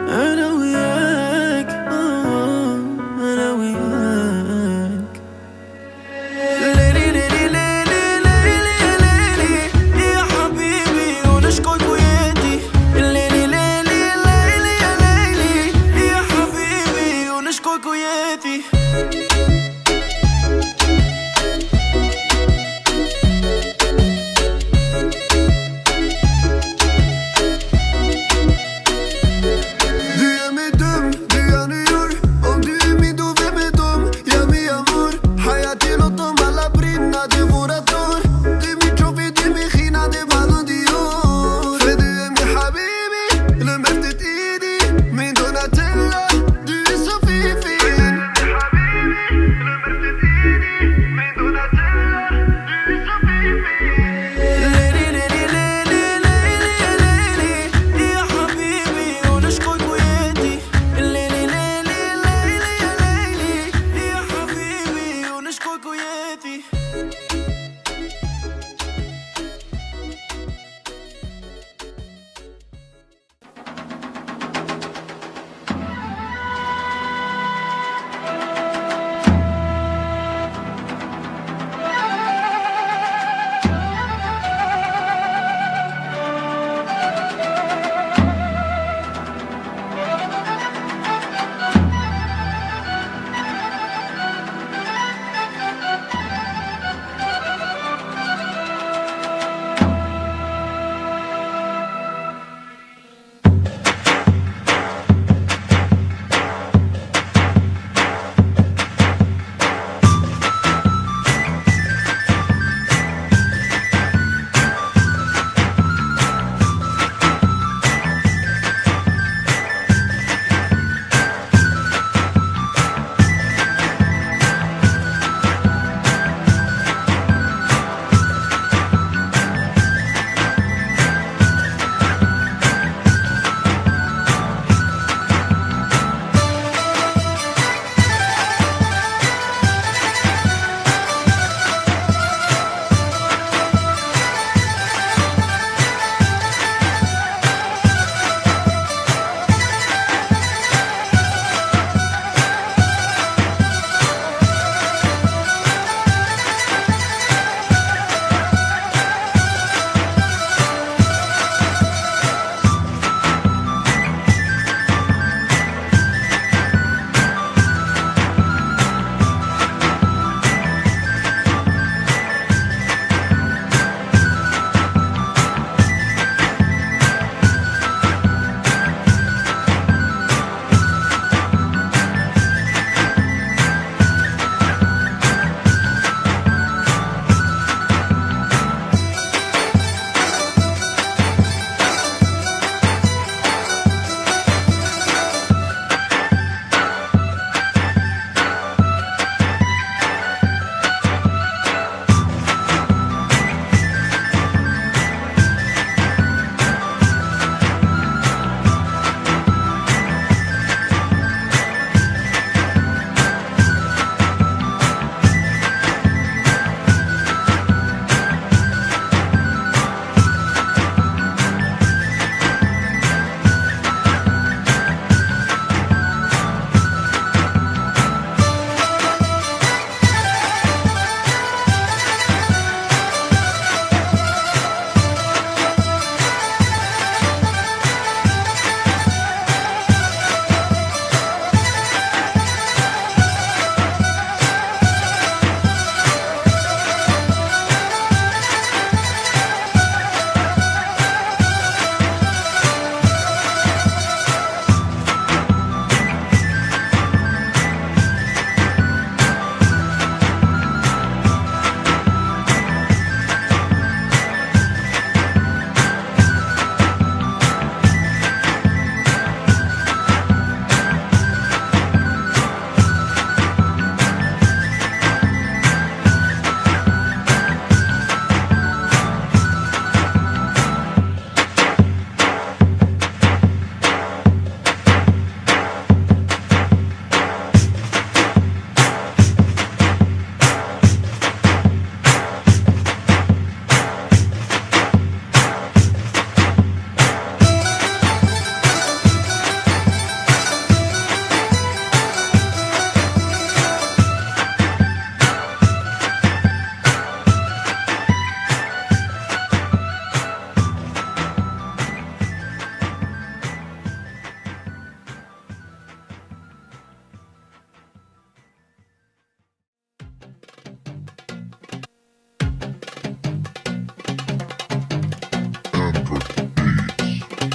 أنا وياك أنا وياك ليلي ليلي ليلي ليلي ليلي يا حبيبي ونشكوك ويدي ليلي ليلي ليلي يا ليلي يا حبيبي ونشكوك ويدي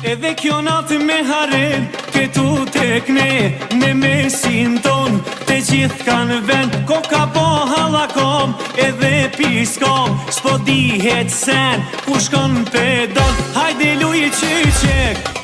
Edhe kjo natë me haren këtu tek ne mesin ton të gjithë kanë vend koka po halakom edhe piskom s'po dihet sen ku shkon pedon hajde luje qyqek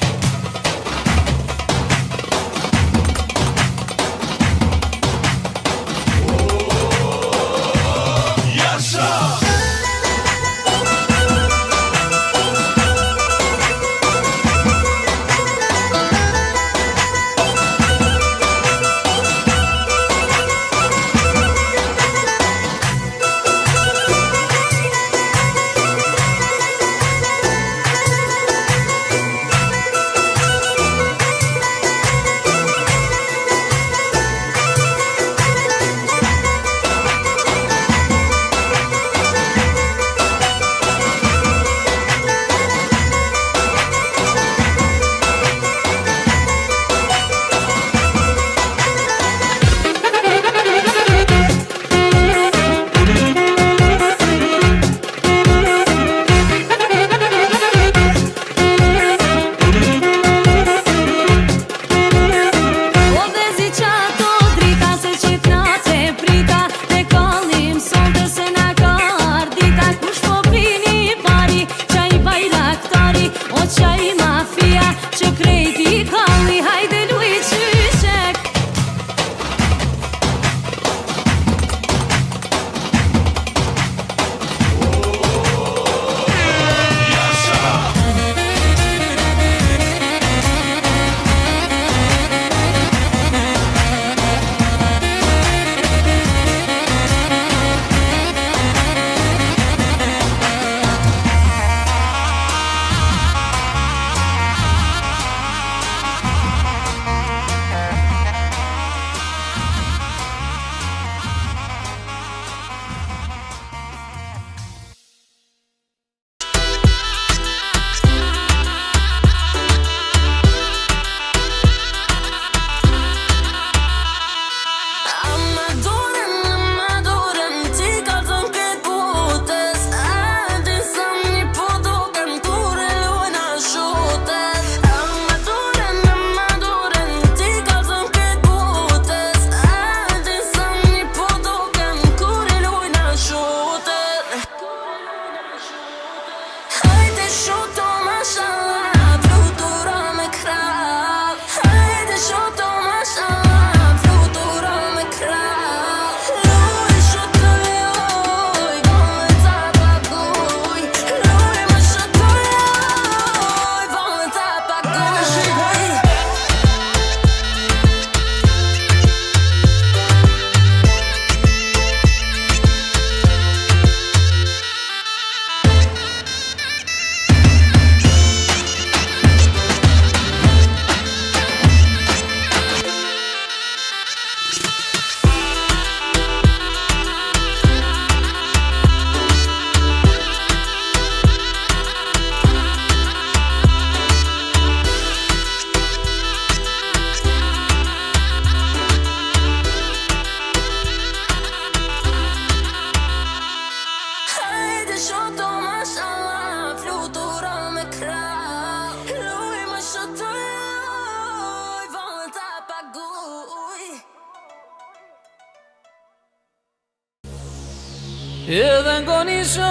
Edhe ngoni shok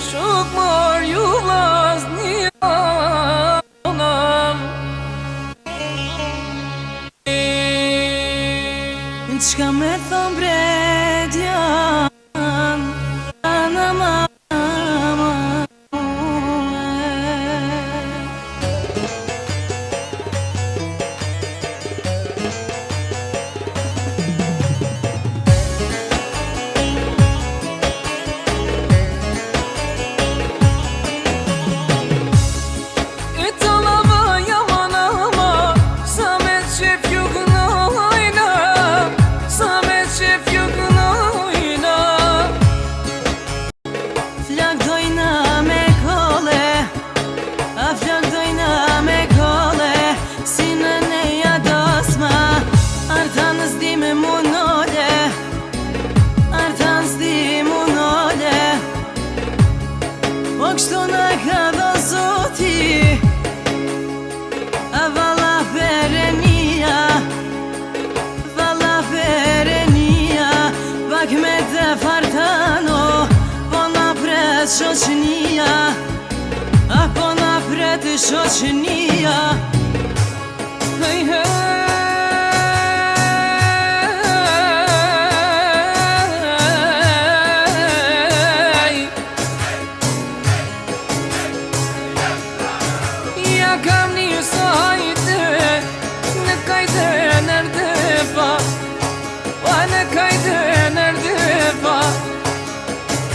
Shok mor ju vlas një onam Qka me thom bredjan Anama pret shoqënia, apo na pret shoqënia. Hej, hej. Ja kam një sajte, në kajte nërde pa, pa në kajte nërde pa.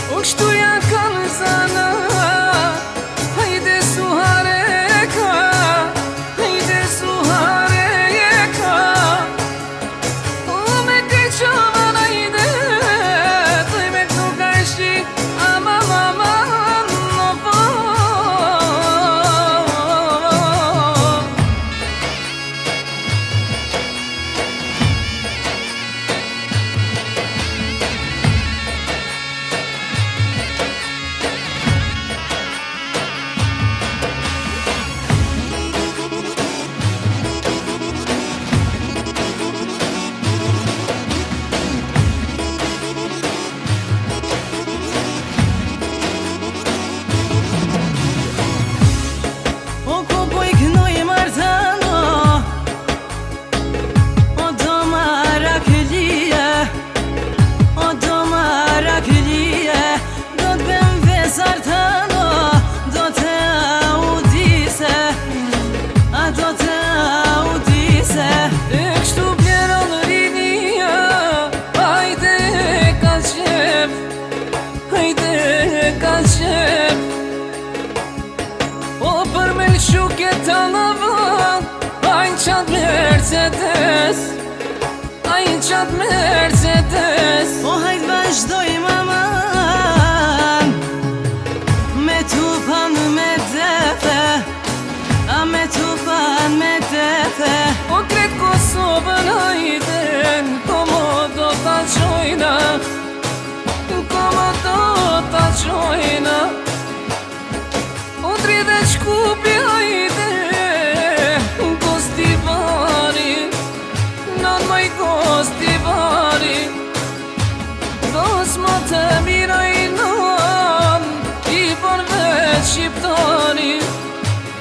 U kështu ja kam zana, hajde suhare ka, hajde suhare ka. U me kaj qavan hajde, toj me këtu ka ishi, ama mama no po. Mercedes, ai qat Mercedes. O hajt vazhdojmë aman, me tupan me defe, a me tupan me defe. O kret Kosovën hajden, komodo ta qojna, komodo ta qojna. O dride qkupi hajde, Gostivari, dos më të mirajnon, I bon veç shqiptari,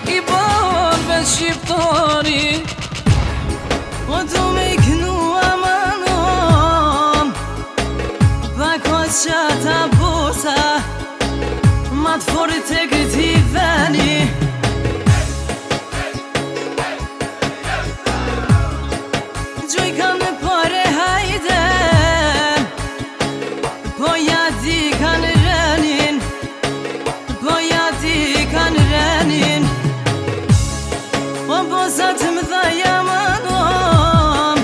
I bon veç shqiptari. O du me I kënu amanon, bakot qata busa, ma të forit e këti veni. Gjoj kam në pare hajde, po ja di kanë rënin, po ja di kanë rënin. O bozat më dha jamanon,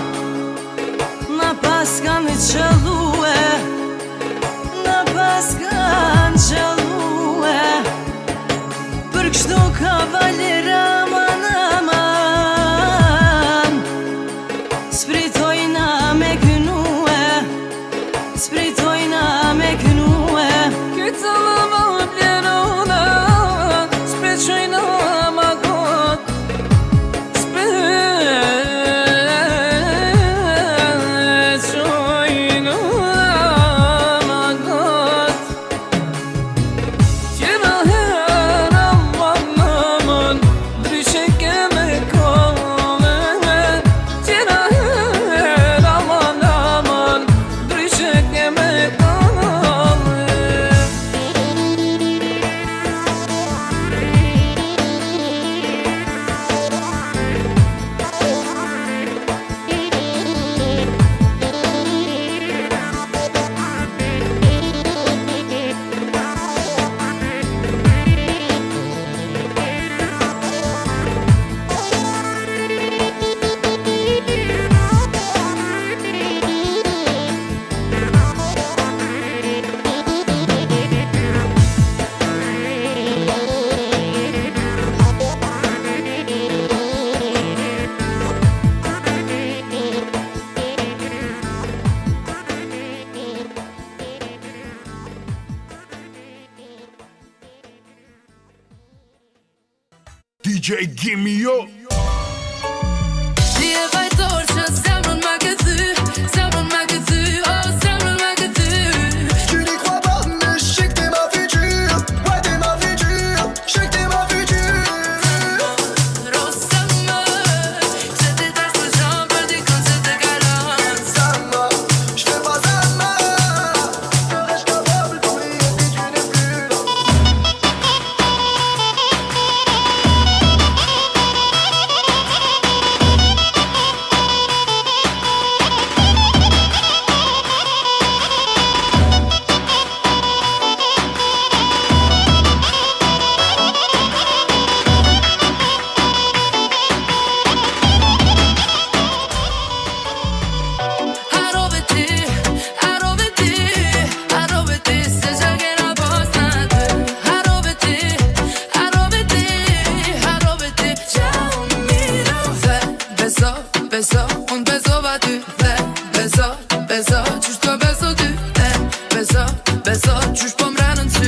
na pas kanë qëllue, na pas kanë qëllue. Për kështu kavalera aman aman, spritojna me kënue, spritojna me kënue. Këtë lama blerona, speqojna ma kot, speqojna ma kot. Qëra hera man aman, dryshe keme kove. Qëra hera man aman, dryshe keme kove. DJ, give me up. Ti e vajtor që zemrën me këthy, zemrën me këthy, oh zemrën me këthy. Tu n'y crois pas, mais je sais que t'es ma future. Beso, beso, qysh t'o beso ty Beso, beso, qysh po mrenë në ty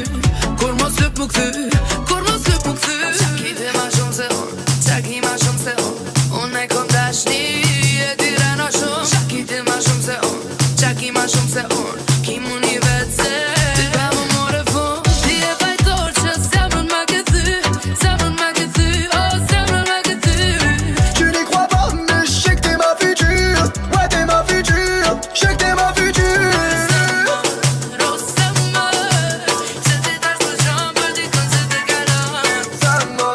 Kur mos lyp mu këthy Kur mos lyp mu këthy Qa kite ma shumë se unë Qa ki ma shumë se unë Unë e kom dashni E ti rena shumë Qa kite ma shumë se unë Qa ki ma shumë se unë Ki mu një vetë se Ti pa më more fun Ti e fajtor që zemrën ma këthy Zemrën ma këthy Oh, zemrën ma këthy Tu n'y crois pas, mais je sais que t'es ma future. Ouais, t'es ma future. Je sais que t'es ma future. Zama,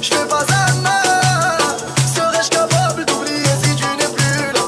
je fais pas Zama. Serais-je capable d'oublier si tu n'es plus là?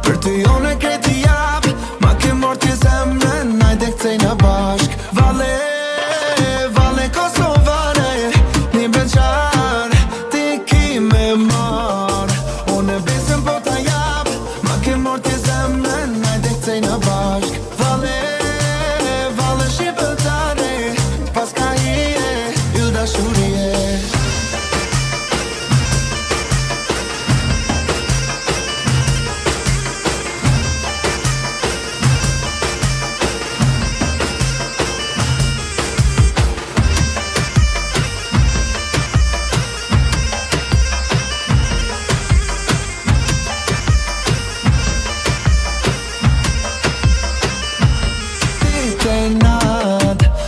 Për ty unë e kreti jap Ma ke mor t'je zemrën Najde këcej në bashk Vale, vale Kosovare Një beqar Ti ki me mar Unë e besëm po t'a jap Ma ke mor t'je zemrën Najde këcej në bashk Vale, vale shqipëtare Pas ka hije Yll dashurije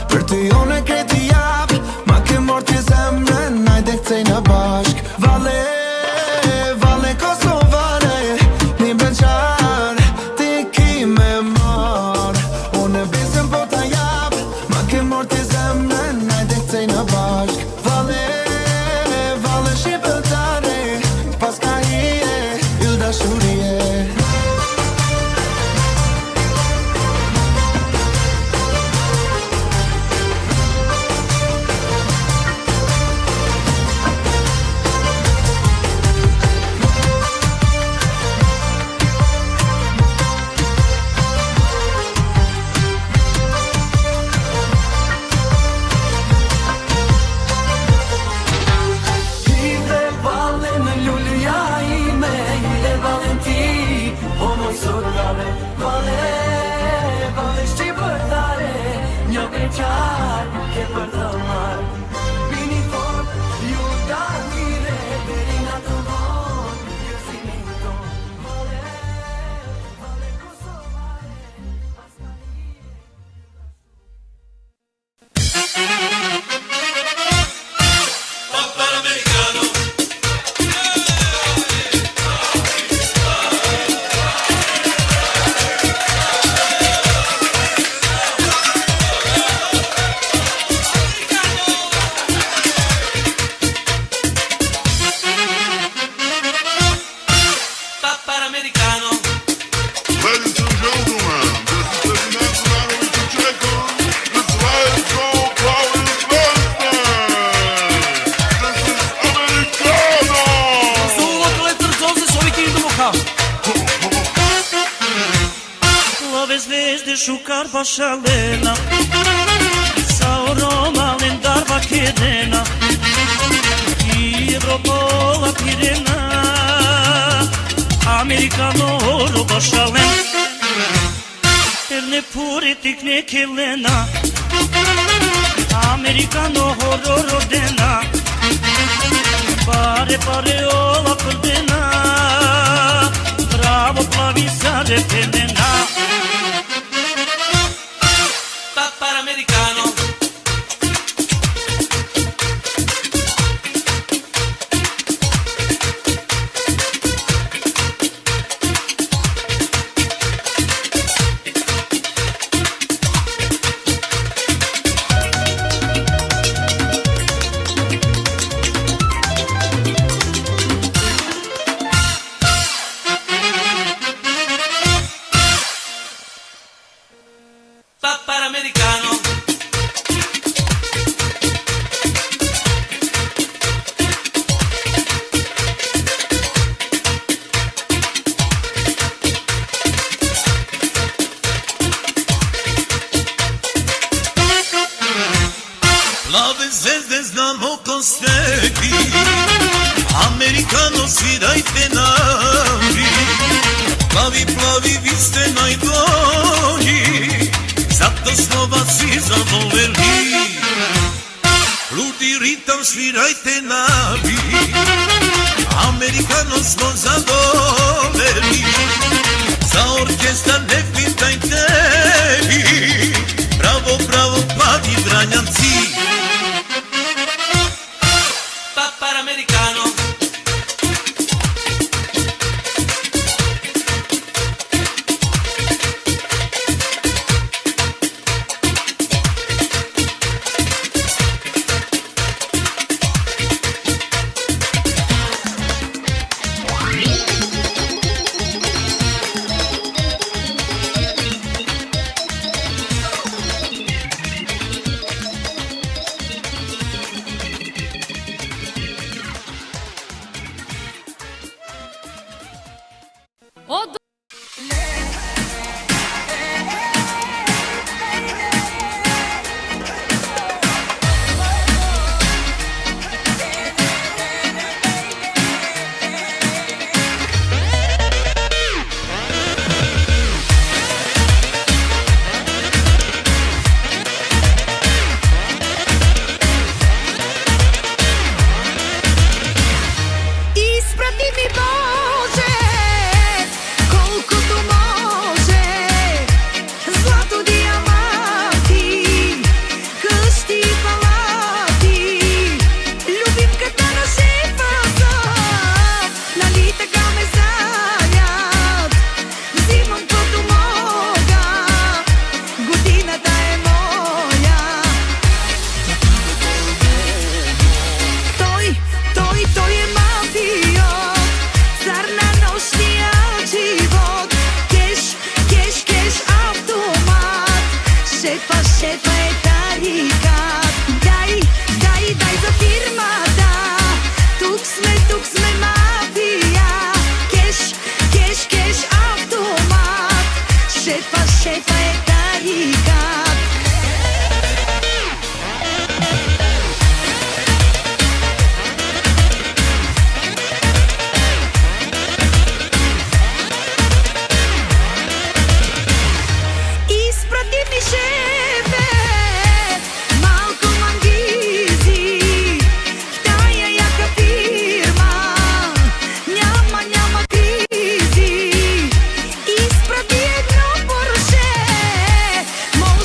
Për ty unë e kreti jap Ma ke mor t'je zemrën Najde këcej në bashk Vale, vale Kosovare Një beqar Ti ki me mar Unë e besëm po t'a jap Ma ke mor t'je zemrën Najde këcej në bashk Vale, vale shqipëtare Pas ka hije Yll dashurije Shukar pashalena Sa oro malin darba kedena I ropola шален Ерне пуритик не келена Американо хоро родена Паре паре ола пърдена Браво плави зарепенена Папара американо Plave zvezde znamo ko ste vi Amerikano svirajte nami Plavi, plavi, vi ste najbolji Zato smo vas i zavoljeli Ludi ritam svirajte nami Amerikano smo zadovoljeli Za orkestar ne pitajte vi Bravo, bravo, plavi Vranjanci Papara americano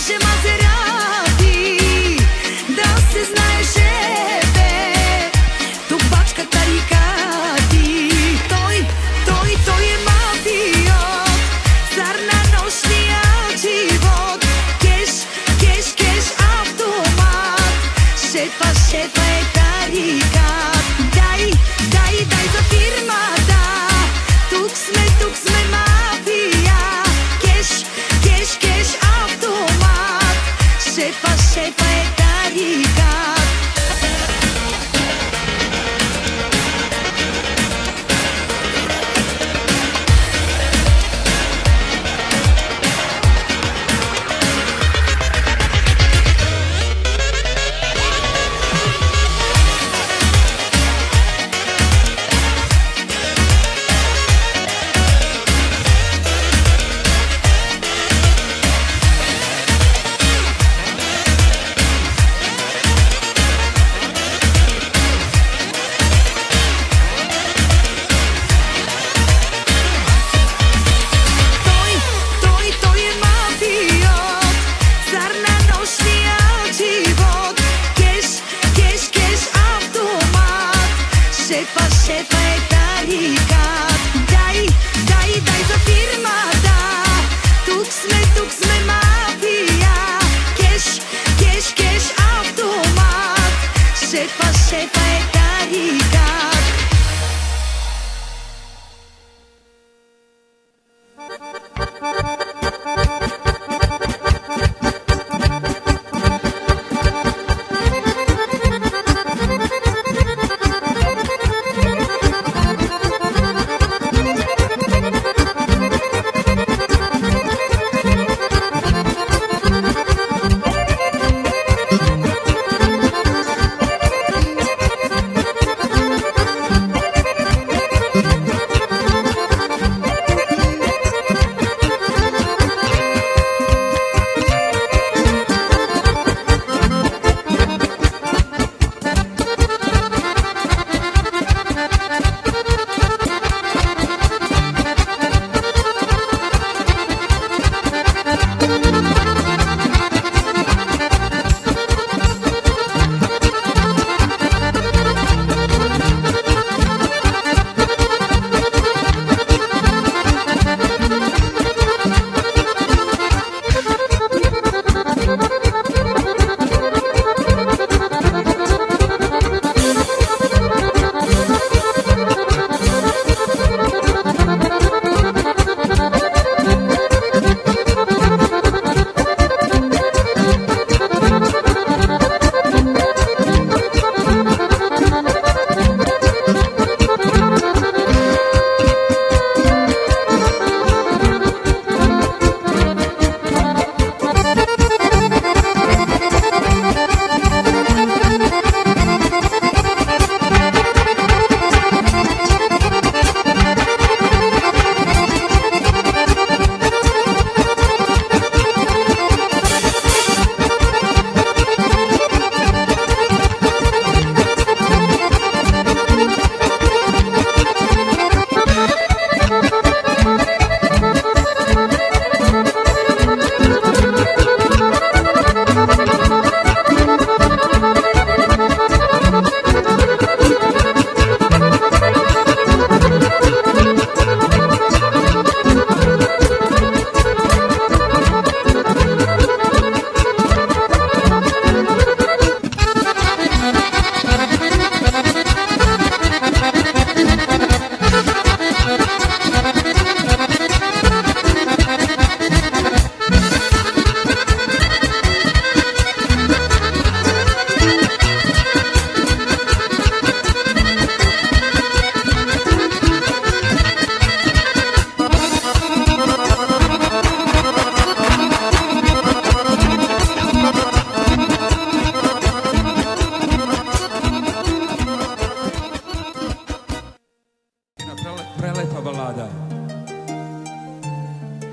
Можем šefa je tarikat. Daj za firma da. Tuk sme mafija. Keš automat. Šefa je tarikat.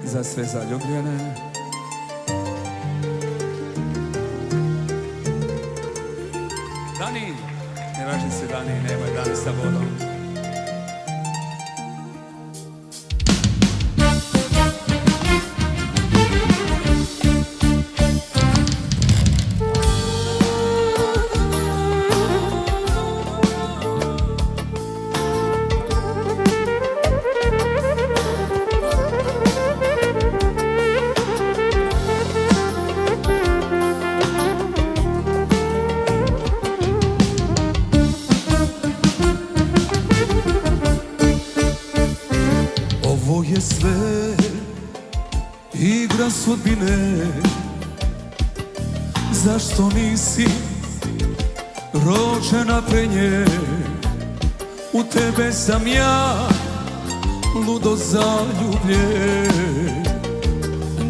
Za sve zaljubljene. Dani, ne važi se Dani, nemoj Dani sa vodom. Sve igra sudbine, zašto nisi rođena pre nje? U tebe sam ja ludo zaljubljen.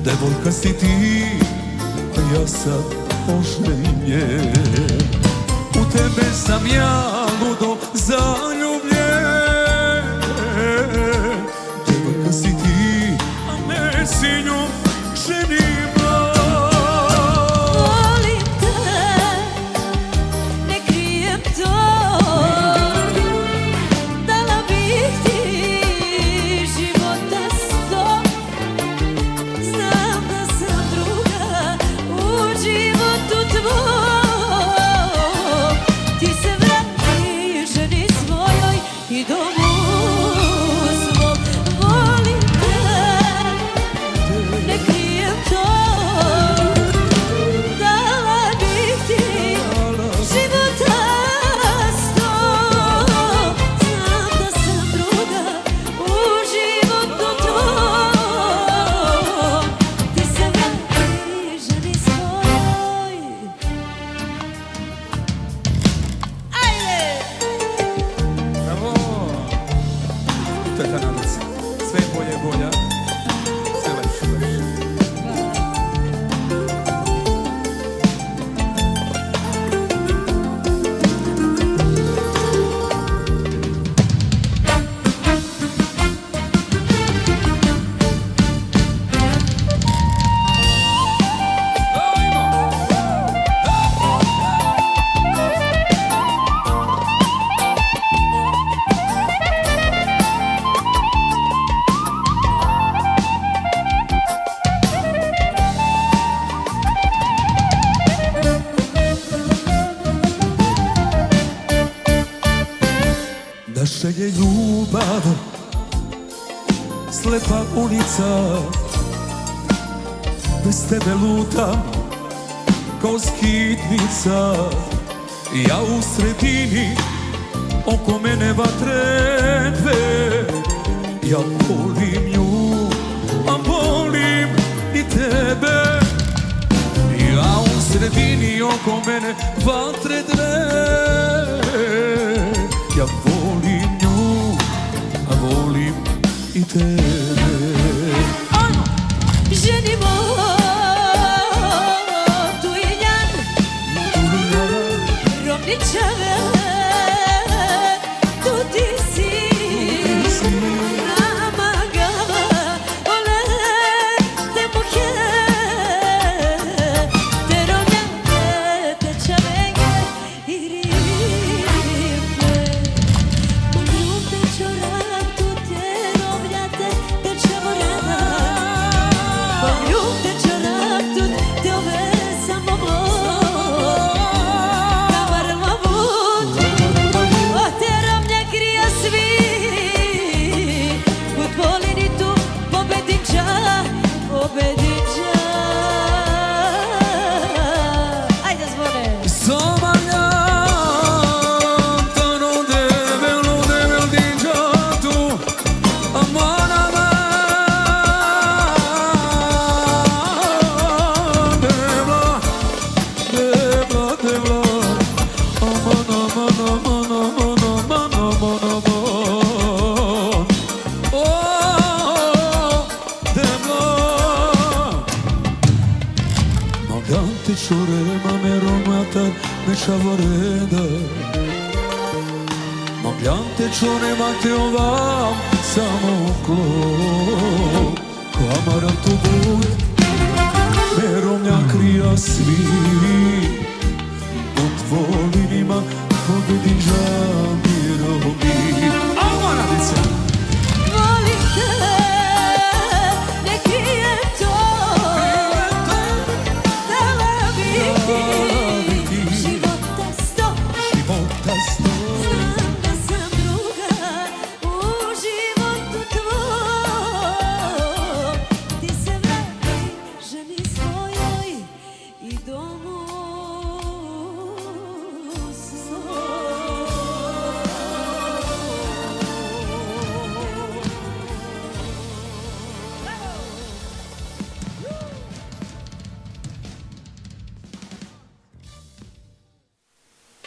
Devojka si ti, a ja sam oženjen. U tebe sam ja ludo zaljubljen. Devojka si ti, a ne si nju ženima. Volim te, ne krijem to. Dala bih ti života 100. Znam da sam druga u životu tvoj. Ti se vrati ženi svoj. i domu svom. Volim te, ne krijem to. Dala bih ti života 100. Znam da sam druga u životu tvoj. Ti se vrati ženi svojoj. Ajde! Bravo! To je ta nadaca. Sve bolje i bolja. Sve lepše i lepše. Naša je ljubav slepa ulica, bez tebe lutam kao skitnica. Ja u sredini, oko mene vatre dve. Ja volim nju, a volim i tebe. Ja u sredini, oko mene vatre dve. Ja volim nju, a volim i tebe. Ženi moj, tu je njan, Romničave, tu ti si. Namagava, ole, te muhe, te Romnjake, te Čavenge i Rimlje. Molim te čoratu, te Romnjate, te Čavorena. Molim te čoratu, te ove samo moj. Kavarma bud, o te Romnja krija svi. Bud volini tu, pobedinča, pobedinča. Ajde zvone. Somaljam, tano debel dinđatu, amanama. Debla, debla, debla, aman, aman, aman, aman, aman, aman, aman. Oh, debla. Magante ciorema me romatar me Čavorena. Magante ciorema te ovam samo klop. Ko amaram tu bud, me Romnja krija svi. Od volinima pobedin žamirovi. Amaradice! Volim te, ne krijem to. Dala bih ti života 100. Života 100. Znam da sam druga u životu tvoj. Ti se vrati ženi svojoj i domu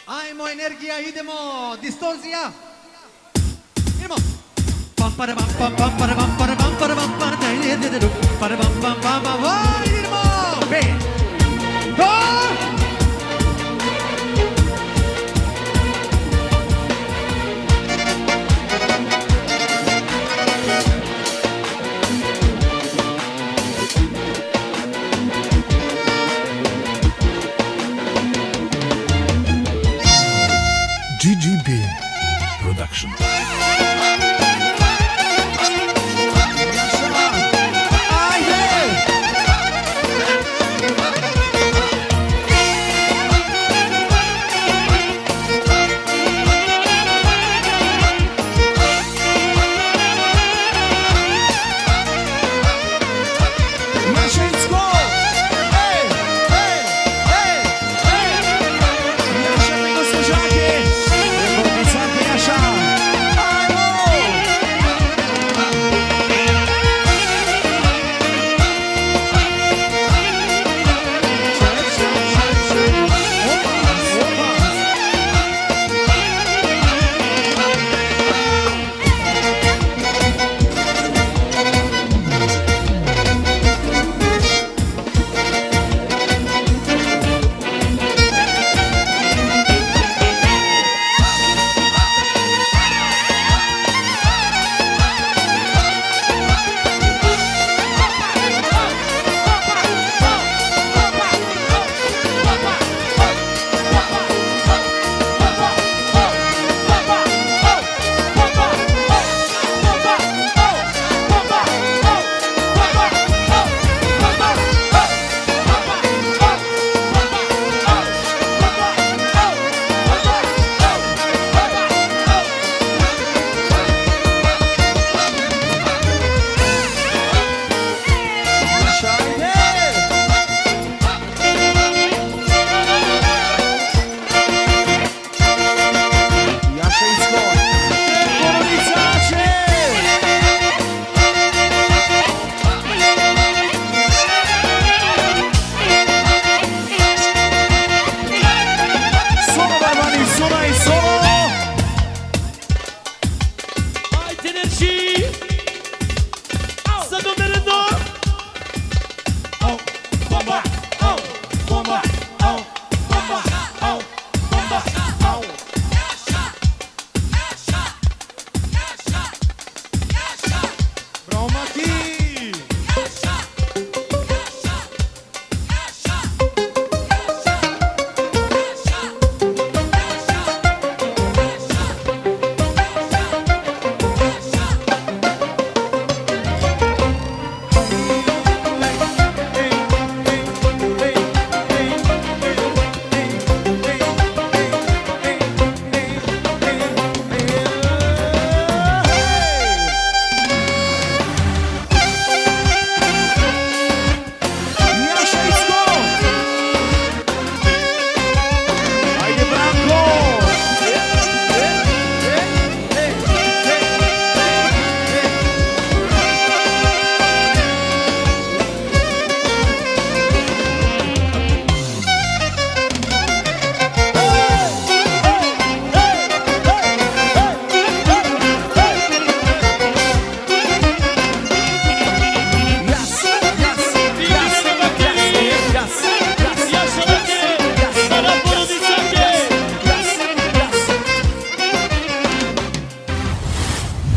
Ajmo, energija, idemo, distorzija. Idemo. Pam para pam pam pam para pam para pam para pam para para pam pam pam pam. Idemo. 5, 4. GGB Production.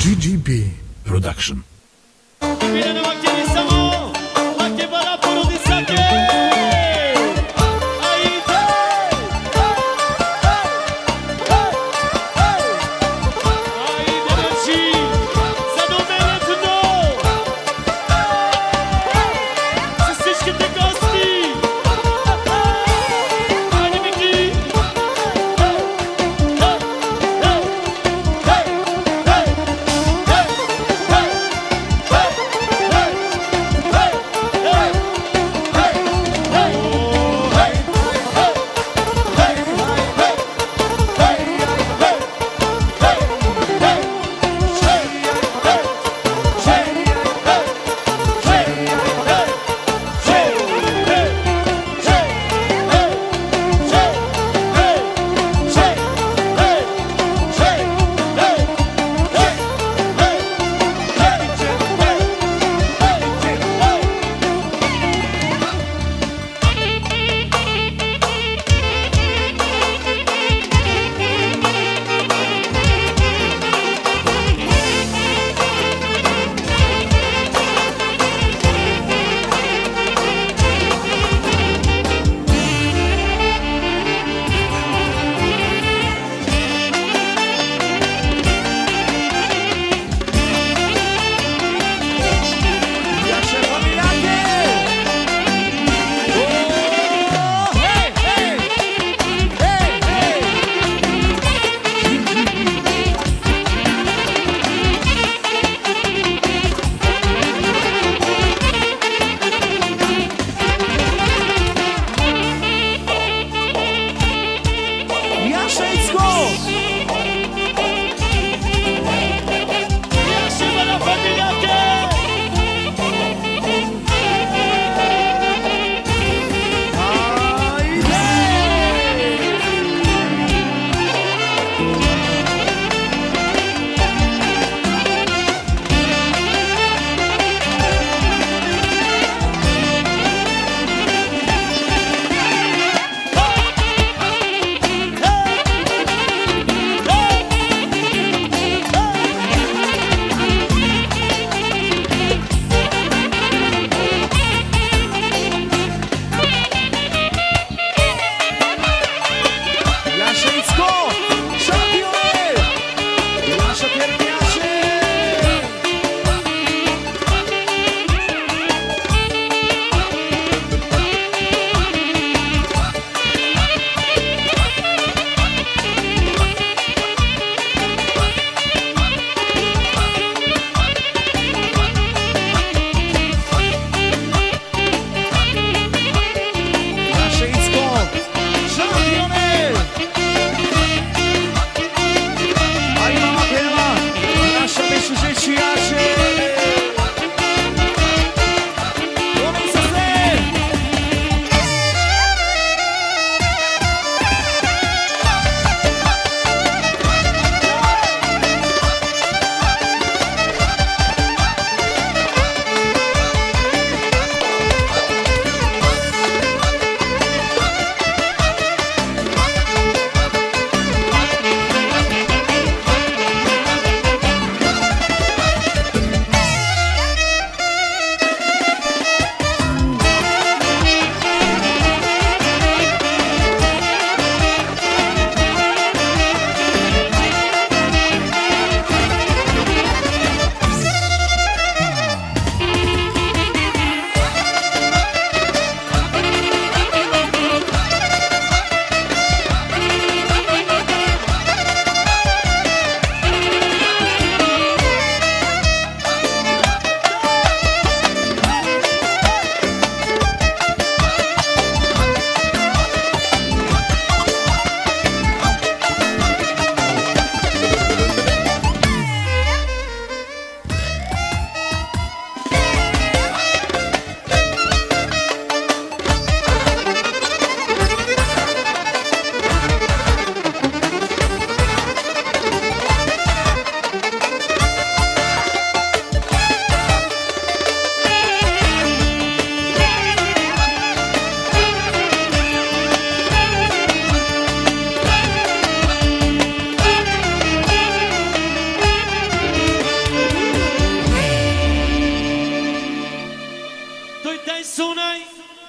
GGP Production.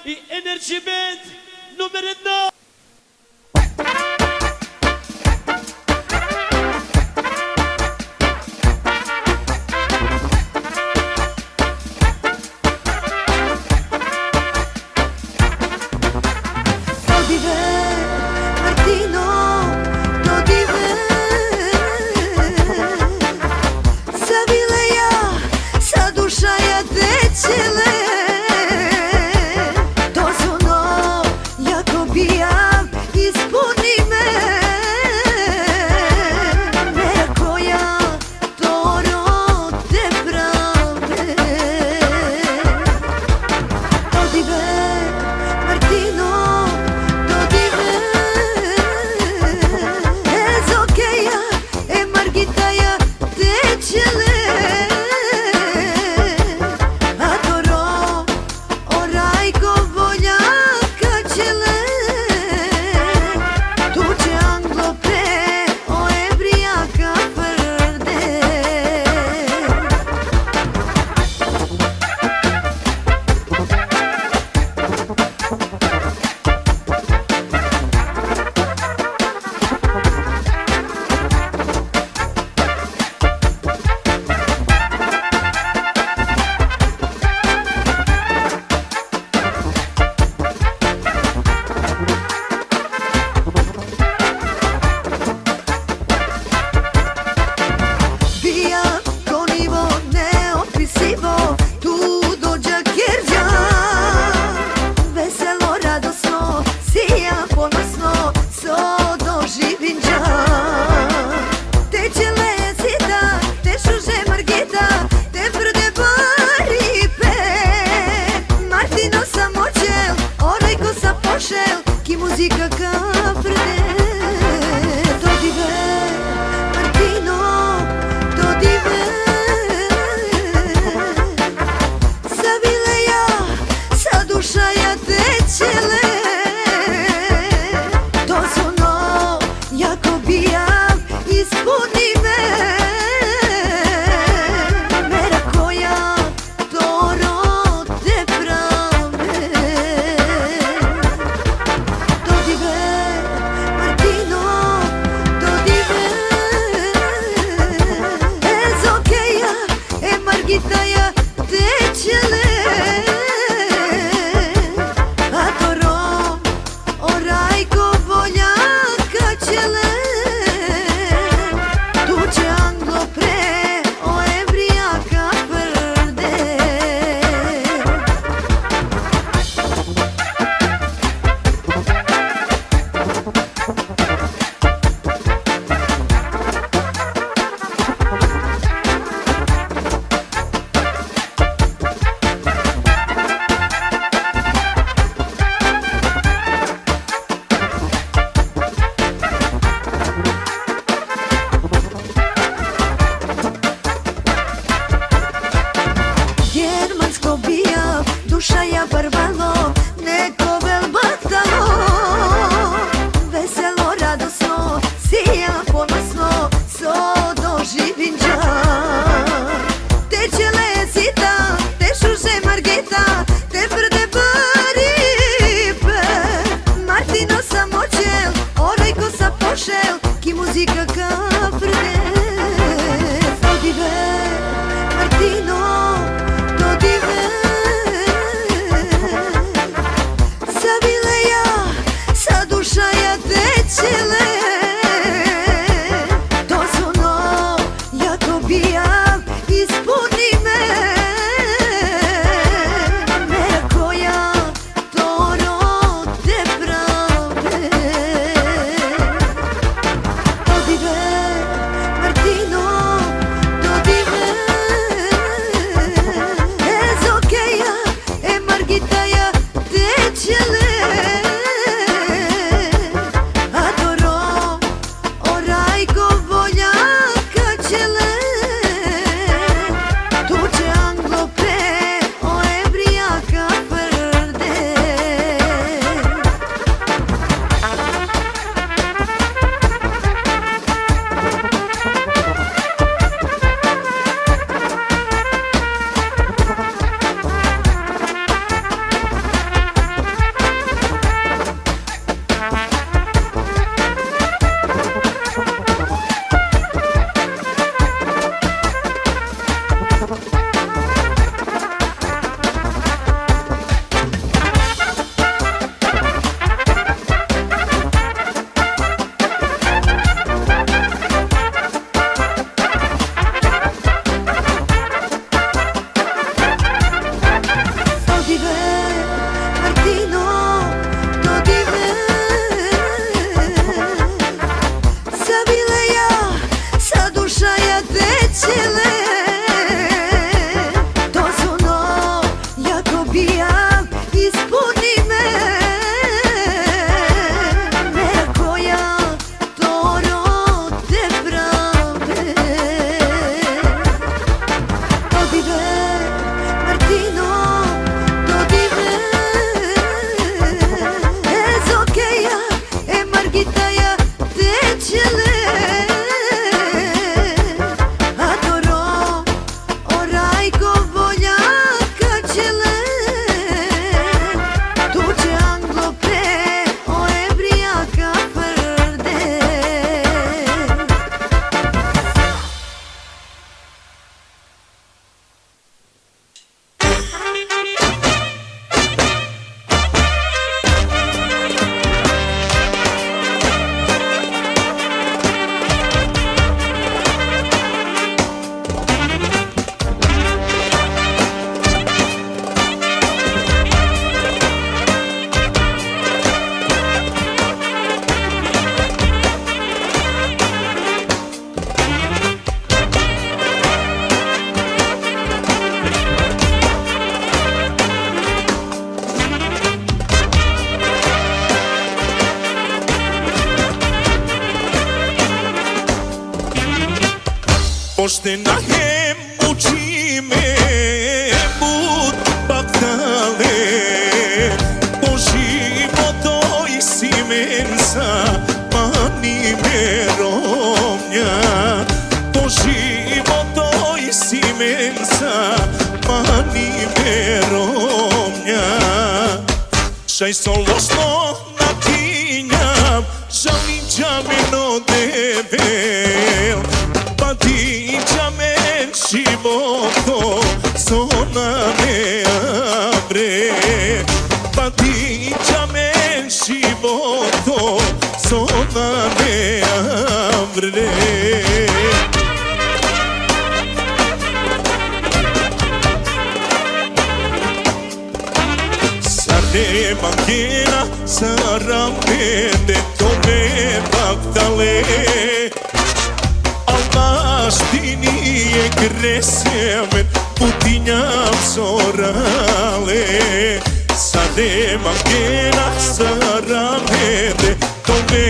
i Energy Band numer 1. poštena je muči me bud baktale po životoj si mensa mani me romnja po životoj si mensa mani me romnja šaj sološno na kinjam žalim džameno devel pa ti džamen životo zona me abre pa ti džamen životo zona me abre Sare mangena saramende tome baktale Almaštini je gresemen putinjam sorale Sare mangena saramende tome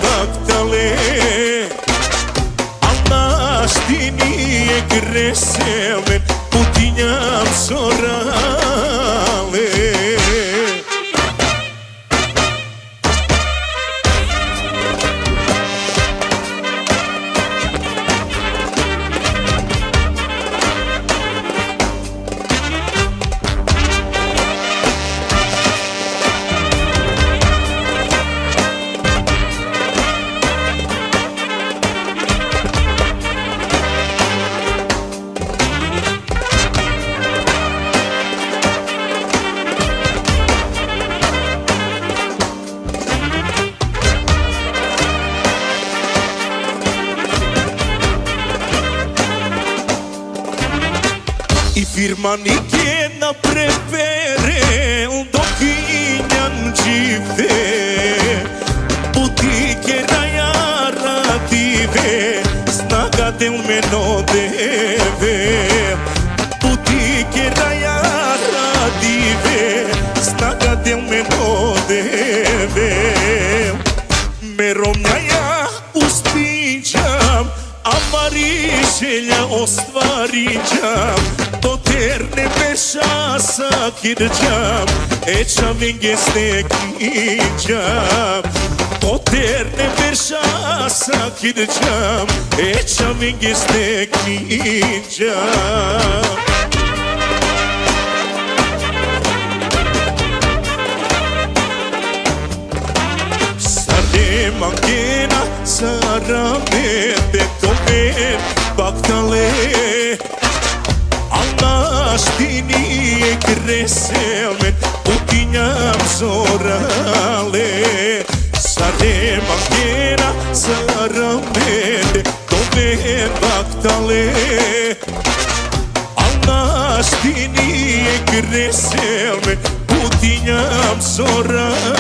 baktale Almaštini je gresemen putinjam sorale I firmanike na prepere dok injan dživde Putike raja radive snaga del meno deve Putike raja radive snaga del meno deve Me romnjaja ustiđam a marišelja ostvariđam to terne beša sakirđam eća vinge stekniđam to terne beša sakirđam eća vinge stekniđam Sare mangena saramende tome baktale Almaštini je gresemen putinjam sorale Sare mangena saramende tome baktale Almaštini je gresemen putinjam sorale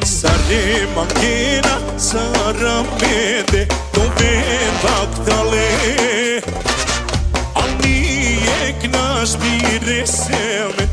Sare mangena saramende tome baktale Al nijek naš bire seme